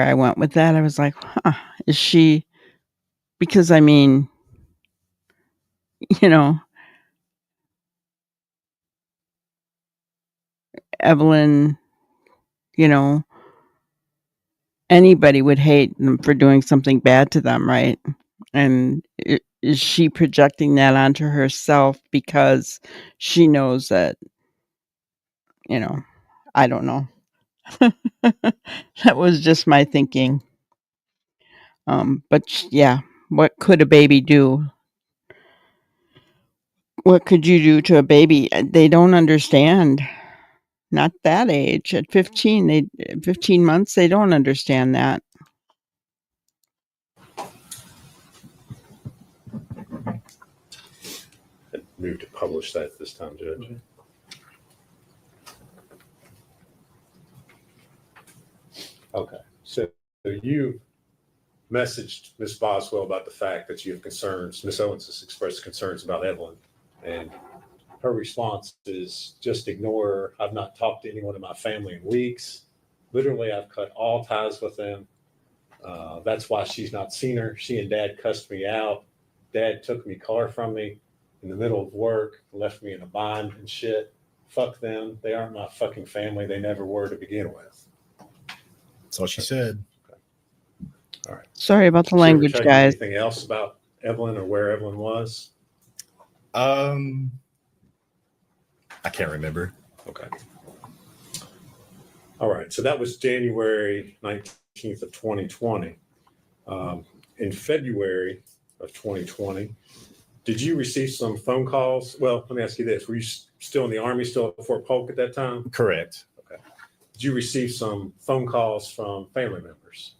I went with that. I was like, is she, because I mean, Evelyn, anybody would hate them for doing something bad to them, right? And is she projecting that onto herself because she knows that, I don't know. That was just my thinking. But yeah, what could a baby do? What could you do to a baby? They don't understand. Not that age. At 15, 15 months, they don't understand that. Move to publish that this time, Judge. Okay, so you messaged Ms. Boswell about the fact that you have concerns, Ms. Owens has expressed concerns about Evelyn, and her response is just ignore her. I've not talked to anyone in my family in weeks. Literally, I've cut all ties with them. That's why she's not seen her. She and Dad cussed me out. Dad took my car from me in the middle of work, left me in a bind and shit. Fuck them. They aren't my fucking family. They never were to begin with. That's what she said. All right. Sorry about the Did she ever language, tell you guys. anything else about Evelyn or where Evelyn was? I can't remember. Okay. All right. So that was January 19th of 2020. In February of 2020, did you receive some phone calls? Well, let me ask you this. Were you still in the Army, still at Fort Polk at that time? Correct. Okay. Did you receive some phone calls from family members?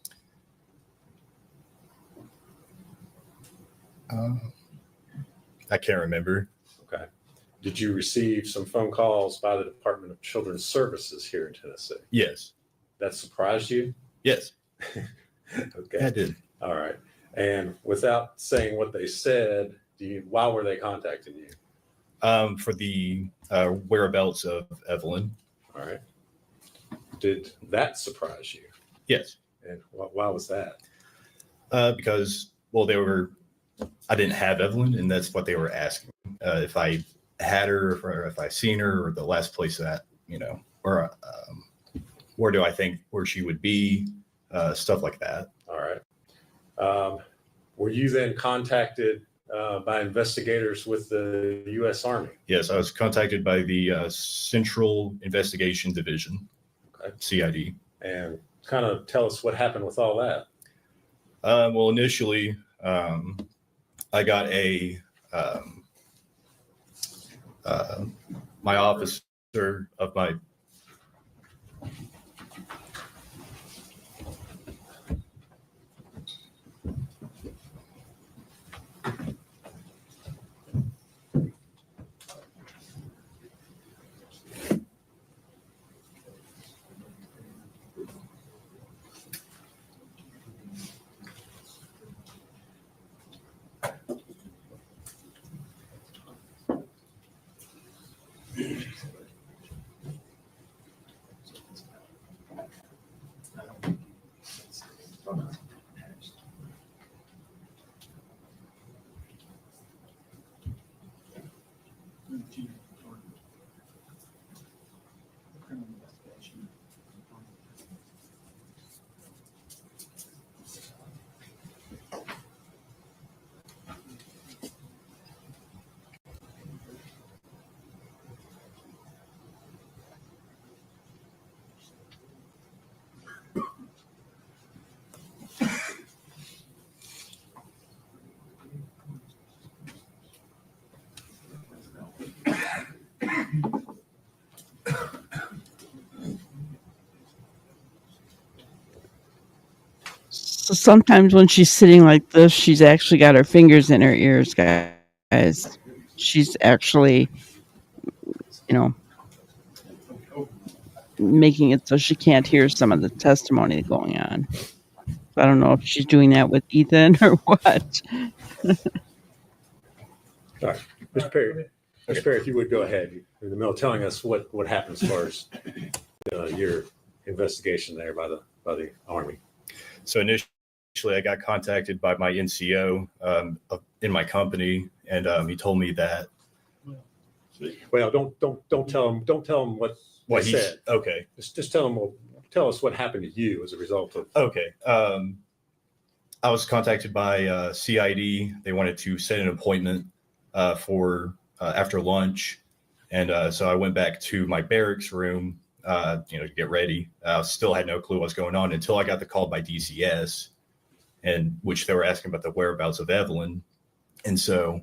I can't remember. Okay. Did you receive some phone calls by the Department of Children's Services here in Tennessee? Yes. That surprised you? Yes. Okay. I did. All right. And without saying what they said, why were they contacting you? For the whereabouts of Evelyn. All right. Did that surprise you? Yes. And why was that? Because, well, I didn't have Evelyn, and that's what they were asking. If I had her, or if I seen her, or the last place that, or where do I think where she would be, stuff like that. All right. Were you then contacted by investigators with the U.S. Army? Yes, I was contacted by the Central Investigation Division, Okay. CID. And kind of tell us what happened with all that. Well, initially, I got my officer of my So sometimes when she's sitting like this, she's actually got her fingers in her ears, guys. She's actually, making it so she can't hear some of the testimony going on. I don't know if she's doing that with Ethan or what. All right. Mr. Perry, Mr. Perry, if you would go ahead, you're in the middle of telling us what happened as far as your investigation there by the Army. So initially, I got contacted by my NCO in my company, and he told me that. Well, don't tell him what What he he said. Okay. Just tell us what happened to you as a result of. Okay. I was contacted by CID. They wanted to set an appointment for after lunch, and so I went back to my barracks room, to get ready. Still had no clue what's going on until I got the call by DCS, and which they were asking about the whereabouts of Evelyn, and so.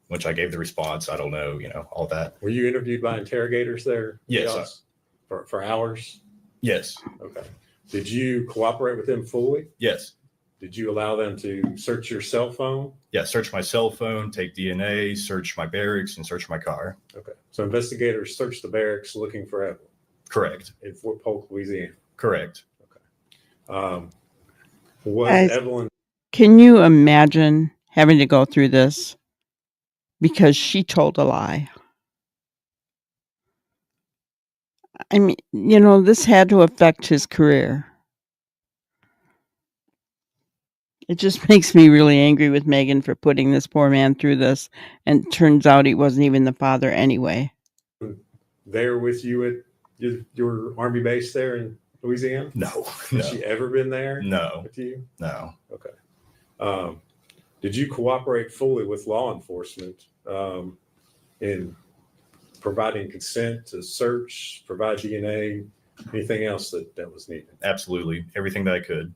Which I gave the response. I don't know, all that. Were you interviewed by interrogators there? Yes. For hours? Yes. Okay. Did you cooperate with them fully? Yes. Did you allow them to search your cell phone? Yeah. Search my cell phone, take DNA, search my barracks, and search my car. Okay. So investigators searched the barracks looking for Evelyn Correct. in Fort Polk, Louisiana. Correct. Was Guys, Evelyn? Can you imagine having to go through this because she told a lie? I mean, this had to affect his career. It just makes me really angry with Megan for putting this poor man through this, and it turns out he wasn't even the father anyway. There with you at your Army base there in Louisiana? No. Has she ever been there No. with you? No. Okay. Did you cooperate fully with law enforcement in providing consent to search, provide DNA, anything else that was needed? Absolutely. Everything that I could.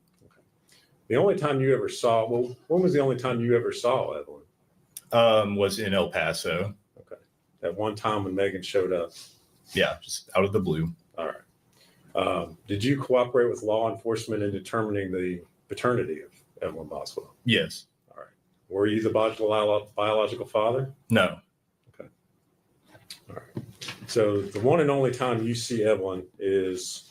The only time you ever saw, when was the only time you ever saw Evelyn? Was in El Paso. Okay. At one time when Megan showed up? Yeah. Just out of the blue. All right. Did you cooperate with law enforcement in determining the paternity of Evelyn Boswell? Yes. All right. Were you the biological father? No. Okay. All right. So the one and only time you see Evelyn is...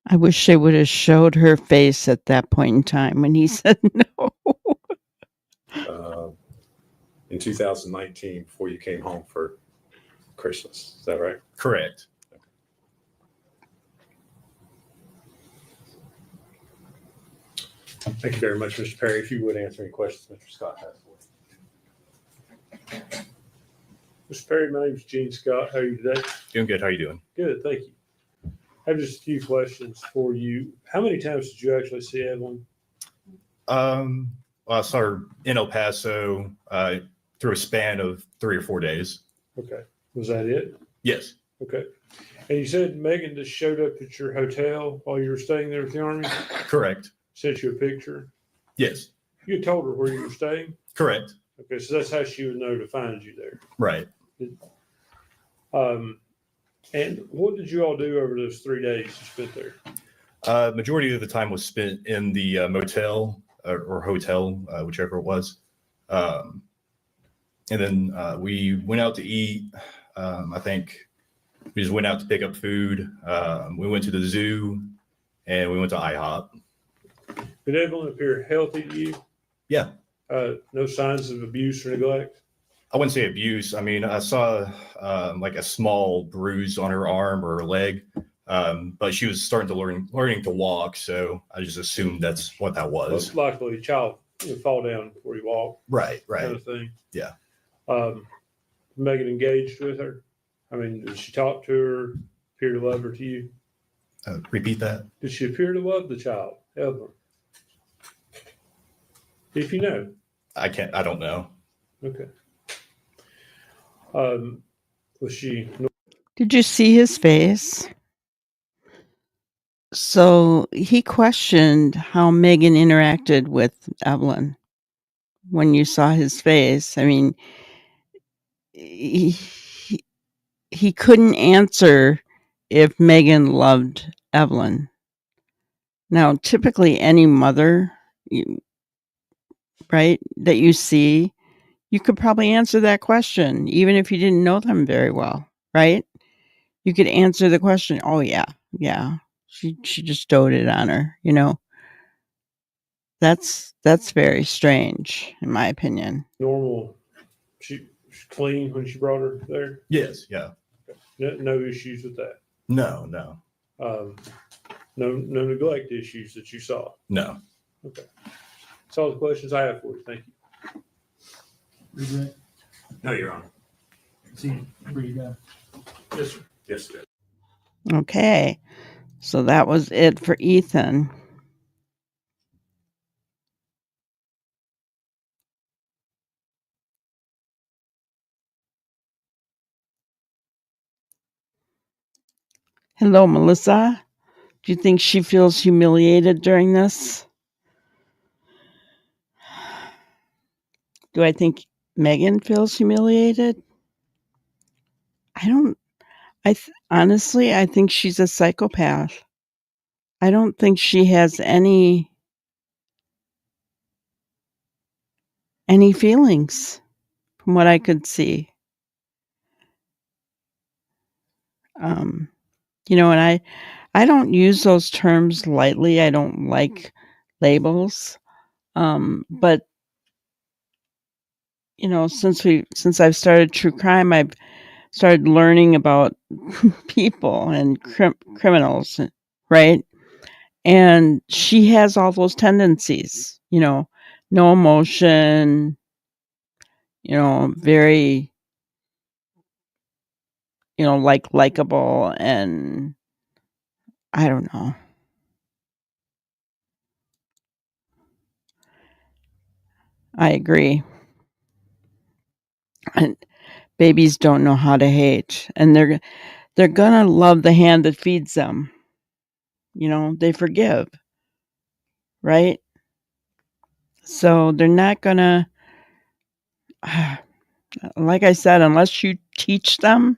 I wish they would have showed her face at that point in time when he said no. In 2019, before you came home for Christmas. Is that right? Correct. Thank you very much, Mr. Perry. If you would answer any questions Mr. Scott has for you. Mr. Perry, my name is Gene Scott. How are you today? Doing good. How are you doing? Good, thank you. I have just a few questions for you. How many times did you actually see Evelyn? Well, I saw her in El Paso through a span of 3 or 4 days. Okay. Was that it? Yes. Okay. And you said Megan just showed up at your hotel while you were staying there with the Army? Correct. Sent you a picture? Yes. You had told her where you were staying? Correct. Okay, so that's how she would know to find you there. Right. And what did you all do over those 3 days you spent there? Majority of the time was spent in the motel or hotel, whichever it was. And then we went out to eat. I think we just went out to pick up food. We went to the zoo and we went to IHOP. Did Evelyn appear healthy to you? Yeah. No signs of abuse or neglect? I wouldn't say abuse. I mean, I saw like a small bruise on her arm or her leg, but she was starting to learning to walk. So I just assumed that's what that was. Most likely a child would fall down before you walk. Right. Kind of thing. Yeah. Megan engaged with her? I mean, did she talk to her, appear to love her to you? Repeat that. Did she appear to love the child, Evelyn? If you know. I don't know. Okay. Was she? Did you see his face? So he questioned how Megan interacted with Evelyn. When you saw his face, I mean, he couldn't answer if Megan loved Evelyn. Now, typically any mother, right, that you see, you could probably answer that question, even if you didn't know them very well, right? You could answer the question, oh, yeah. She just doted on her, That's very strange, in my opinion. Normal. She She's clean when she brought her there? Yes, yeah. No issues with that? No. No neglect issues that you saw? No. Okay. That's all the questions I have for you. Thank you. Regret, No, Your Honor. see, where you go. Yes, sir. Yes, sir. Okay. So that was it for Ethan. Hello, Melissa. Do you think she feels humiliated during this? Do I think Megan feels humiliated? Honestly, I think she's a psychopath. I don't think she has any feelings from what I could see. And I don't use those terms lightly. I don't like labels. But since I've started true crime, I've started learning about people and criminals, right? And she has all those tendencies, no emotion, very, likable, and I don't know. I agree. And babies don't know how to hate, and they're gonna love the hand that feeds them. They forgive, right? So they're not gonna, like I said, unless you teach them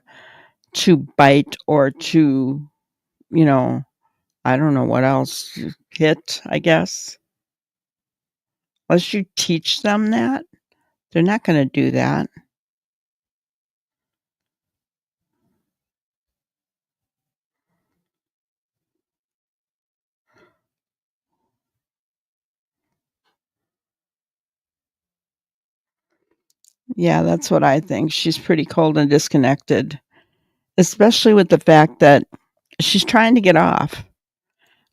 to bite or to, I don't know what else, hit, I guess. Unless you teach them that, they're not gonna do that. Yeah, that's what I think. She's pretty cold and disconnected, especially with the fact that she's trying to get off.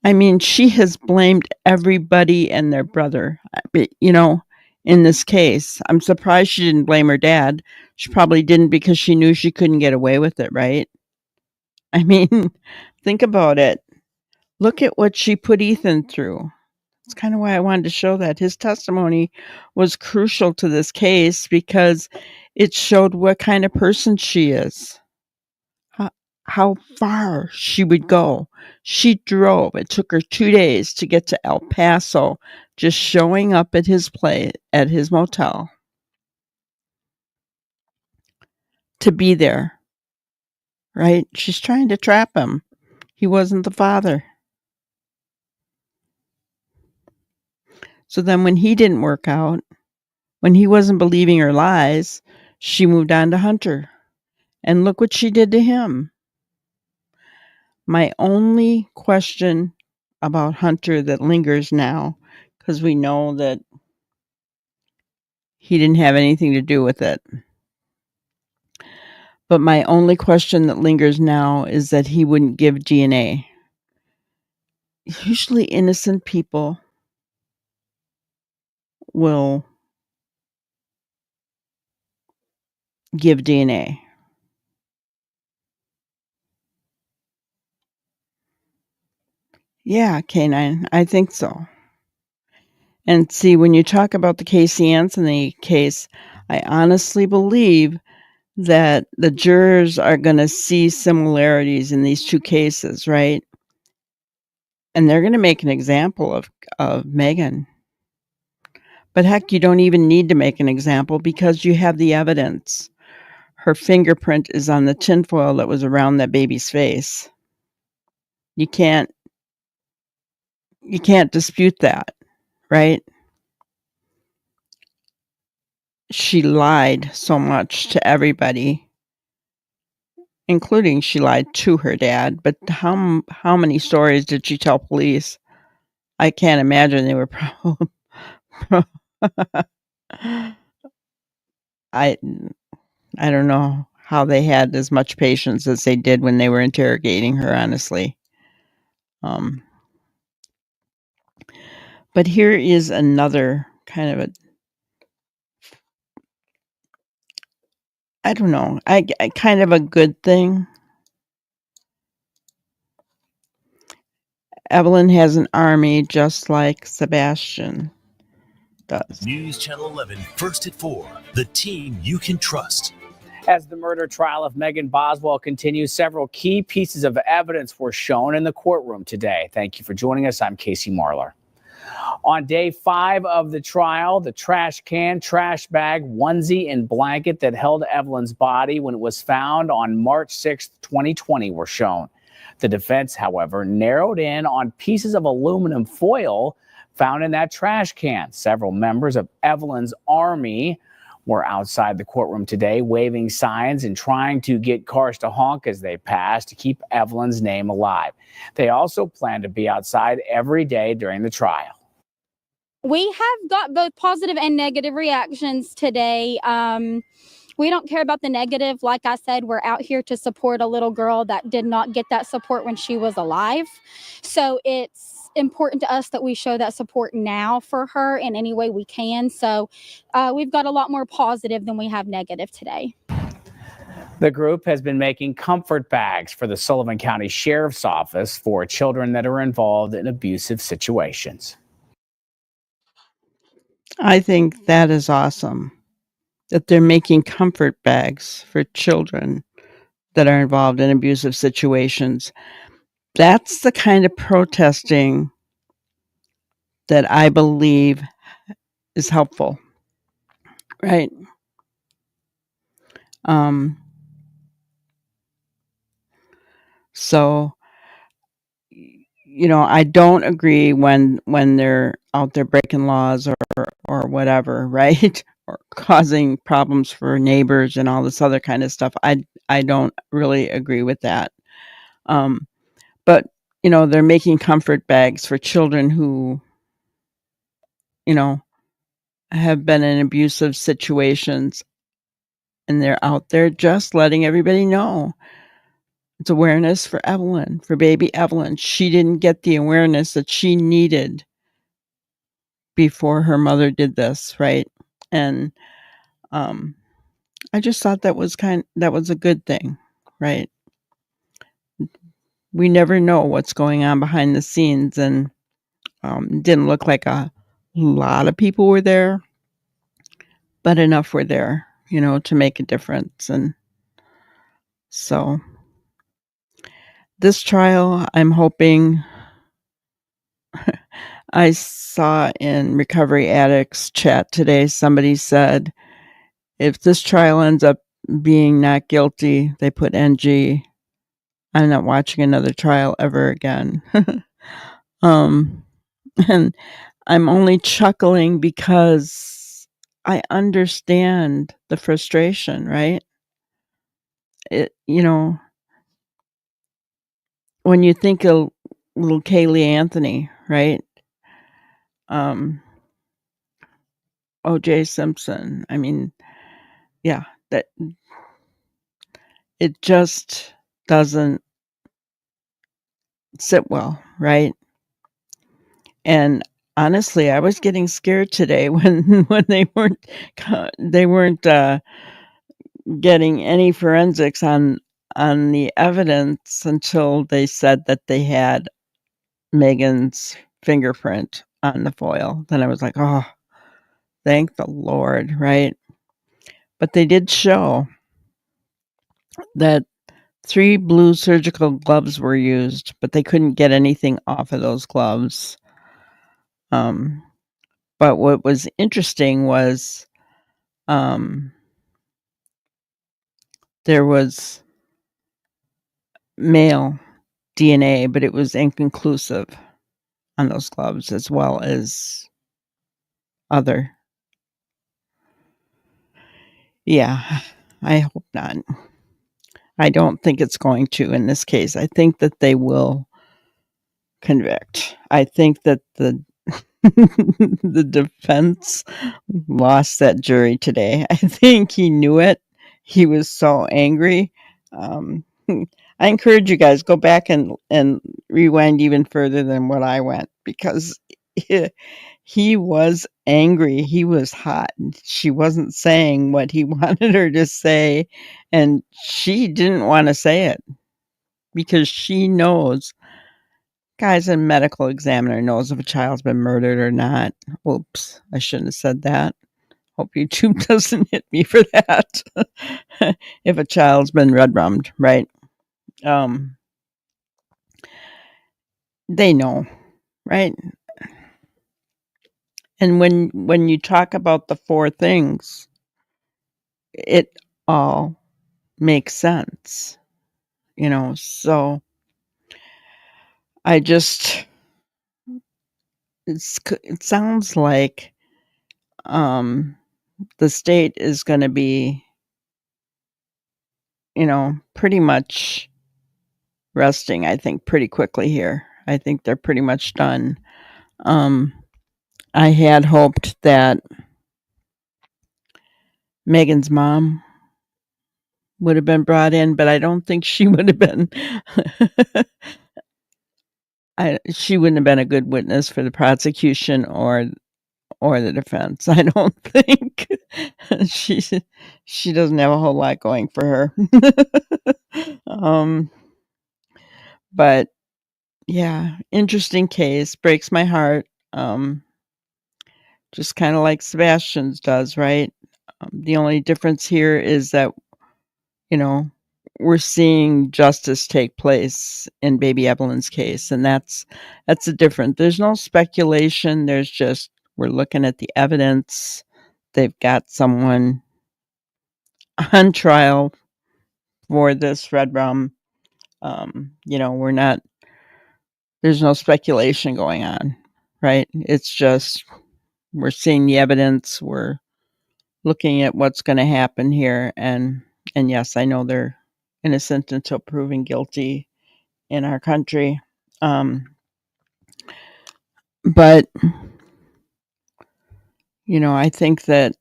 I mean, she has blamed everybody and their brother, in this case. I'm surprised she didn't blame her dad. She probably didn't because she knew she couldn't get away with it, right? I mean, think about it. Look at what she put Ethan through. That's kind of why I wanted to show that. His testimony was crucial to this case because it showed what kind of person she is, how far she would go. She drove. It took her 2 days to get to El Paso, just showing up at his motel to be there, right? She's trying to trap him. He wasn't the father. So then when he didn't work out, when he wasn't believing her lies, she moved on to Hunter. And look what she did to him. My only question about Hunter that lingers now, because we know that he didn't have anything to do with it. But my only question that lingers now is that he wouldn't give DNA. Usually innocent people will give DNA. Yeah, Canine, I think so. And see, when you talk about the Casey Anthony case, I honestly believe that the jurors are going to see similarities in these two cases, right? And they're going to make an example of Megan. But heck, you don't even need to make an example because you have the evidence. Her fingerprint is on the tinfoil that was around that baby's face. You can't dispute that, right? She lied so much to everybody, including she lied to her dad. But how many stories did she tell police? I can't imagine they were probably. I don't know how they had as much patience as they did when they were interrogating her, honestly. But here is another kind of I don't know, I kind of a good thing. Evelyn has an army just like Sebastian does. News Channel 11, first at 4, the team you can trust. As the murder trial of Megan Boswell continues, several key pieces of evidence were shown in the courtroom today. Thank you for joining us. I'm Casey Marlar. On day 5 of the trial, the trash can, trash bag, onesie, and blanket that held Evelyn's body when it was found on March 6, 2020 were shown. The defense, however, narrowed in on pieces of aluminum foil found in that trash can. Several members of Evelyn's army were outside the courtroom today, waving signs and trying to get cars to honk as they passed to keep Evelyn's name alive. They also plan to be outside every day during the trial. We have got both positive and negative reactions today. We don't care about the negative. Like I said, we're out here to support a little girl that did not get that support when she was alive. So it's important to us that we show that support now for her in any way we can. So we've got a lot more positive than we have negative today. The group has been making comfort bags for the Sullivan County Sheriff's Office for children that are involved in abusive situations. I think that is awesome that they're making comfort bags for children that are involved in abusive situations. That's the kind of protesting that I believe is helpful, right? So, you know, I don't agree when they're out there breaking laws or whatever, right? Or causing problems for neighbors and all this other kind of stuff. I don't really agree with that. But, you know, they're making comfort bags for children who, you know, have been in abusive situations, and they're out there just letting everybody know. It's awareness for Evelyn, for baby Evelyn. She didn't get the awareness that she needed before her mother did this, right? And I just thought that was a good thing, right? We never know what's going on behind the scenes, and didn't look like a lot of people were there, but enough were there, you know, to make a difference. And so this trial, I'm hoping, I saw in Recovery Addicts chat today, somebody said, if this trial ends up being not guilty, they put NG, I'm not watching another trial ever again. And I'm only chuckling because I understand the frustration, right? You know, when you think of little Kaylee Anthony, right? O.J. Simpson. I mean, yeah, that it just doesn't sit well, right? And honestly, I was getting scared today when they weren't getting any forensics on the evidence until they said that they had Megan's fingerprint on the foil. Then I was like, oh, thank the Lord, right? But they did show that 3 blue surgical gloves were used, but they couldn't get anything off of those gloves. But what was interesting was there was male DNA, but it was inconclusive on those gloves as well as other. Yeah, I hope not. I don't think it's going to in this case. I think that they will convict. I think that the the defense lost that jury today. I think he knew it. he was so angry. Um, I encourage you guys, go back and rewind even further than what I went, because he was angry. He was hot. She wasn't saying what he wanted her to say, and she didn't want to say it because she knows. Guys, a medical examiner knows if a child's been murdered or not. Oops, I shouldn't have said that. Hope YouTube doesn't hit me for that. If a child's been red rummed, right? They know, right? And when you talk about the four things, it all makes sense, so I just it sounds like the state is going to be, pretty much resting, I think, pretty quickly here. I think they're pretty much done. I had hoped that Megan's mom would have been brought in, but I don't think she would have been. She wouldn't have been a good witness for the prosecution or the defense. I don't think she doesn't have a whole lot going for her. But yeah, interesting case, breaks my heart. Just kind of like Sebastian's does, right? The only difference here is that, we're seeing justice take place in baby Evelyn's case, and that's the difference. There's no speculation. There's just, we're looking at the evidence. They've got someone on trial for this red rum. We're not. There's no speculation going on, right? It's just, we're seeing the evidence. We're looking at what's going to happen here, and yes, I know they're innocent until proven guilty in our country. But I think that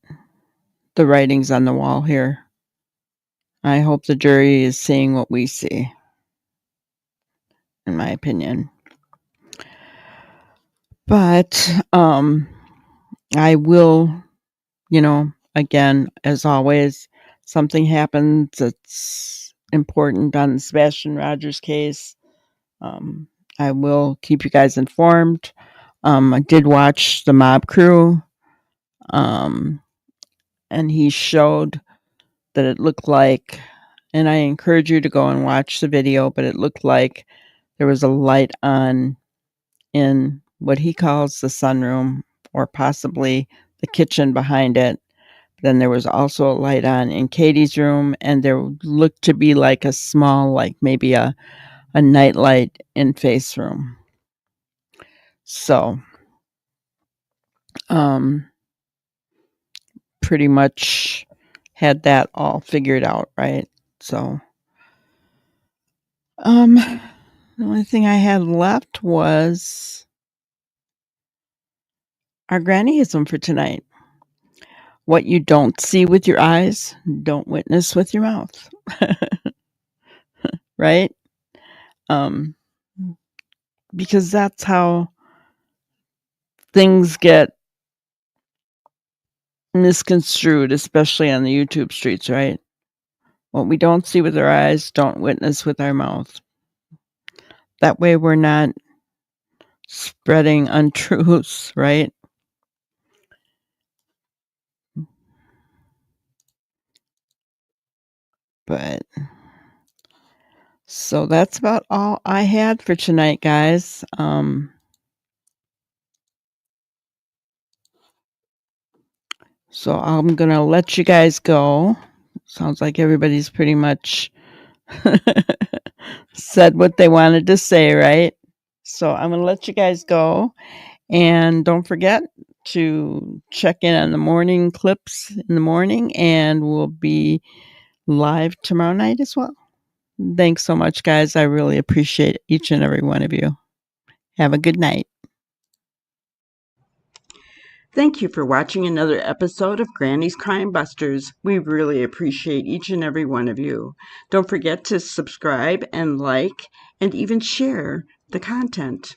the writing's on the wall here. I hope the jury is seeing what we see, in my opinion. But I will, again, as always, something happens that's important on the Sebastian Rogers case. I will keep you guys informed. I did watch the Mob Crew, and he showed that it looked like, and I encourage you to go and watch the video, but it looked like there was a light on in what he calls the sunroom, or possibly the kitchen behind it. Then there was also a light on in Katie's room, and there looked to be like a small, like maybe a night light in Faith's room. So, pretty much had that all figured out, right? So, the only thing I had left was our grannyism for tonight. What you don't see with your eyes, don't witness with your mouth. Right? Because that's how things get misconstrued, especially on the YouTube streets, right? What we don't see with our eyes, don't witness with our mouth. That way we're not spreading untruths, right? But so that's about all I had for tonight, guys. So I'm gonna let you guys go. Sounds like everybody's pretty much said what they wanted to say, right? So I'm gonna let you guys go, and don't forget to check in on the morning clips in the morning, and we'll be live tomorrow night as well. Thanks so much, guys. I really appreciate each and every one of you. Have a good night. Thank you for watching another episode of Granny's Crime Busters. We really appreciate each and every one of you. Don't forget to subscribe and like and even share the content.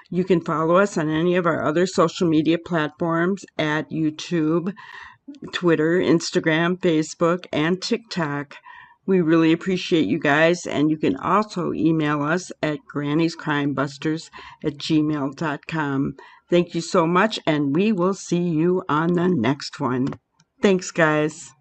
You can follow us on any of our other social media platforms at YouTube, Twitter, Instagram, Facebook, and TikTok. We really appreciate you guys, and you can also email us at granniescrimebusters@gmail.com. Thank you so much, and we will see you on the next one. Thanks, guys.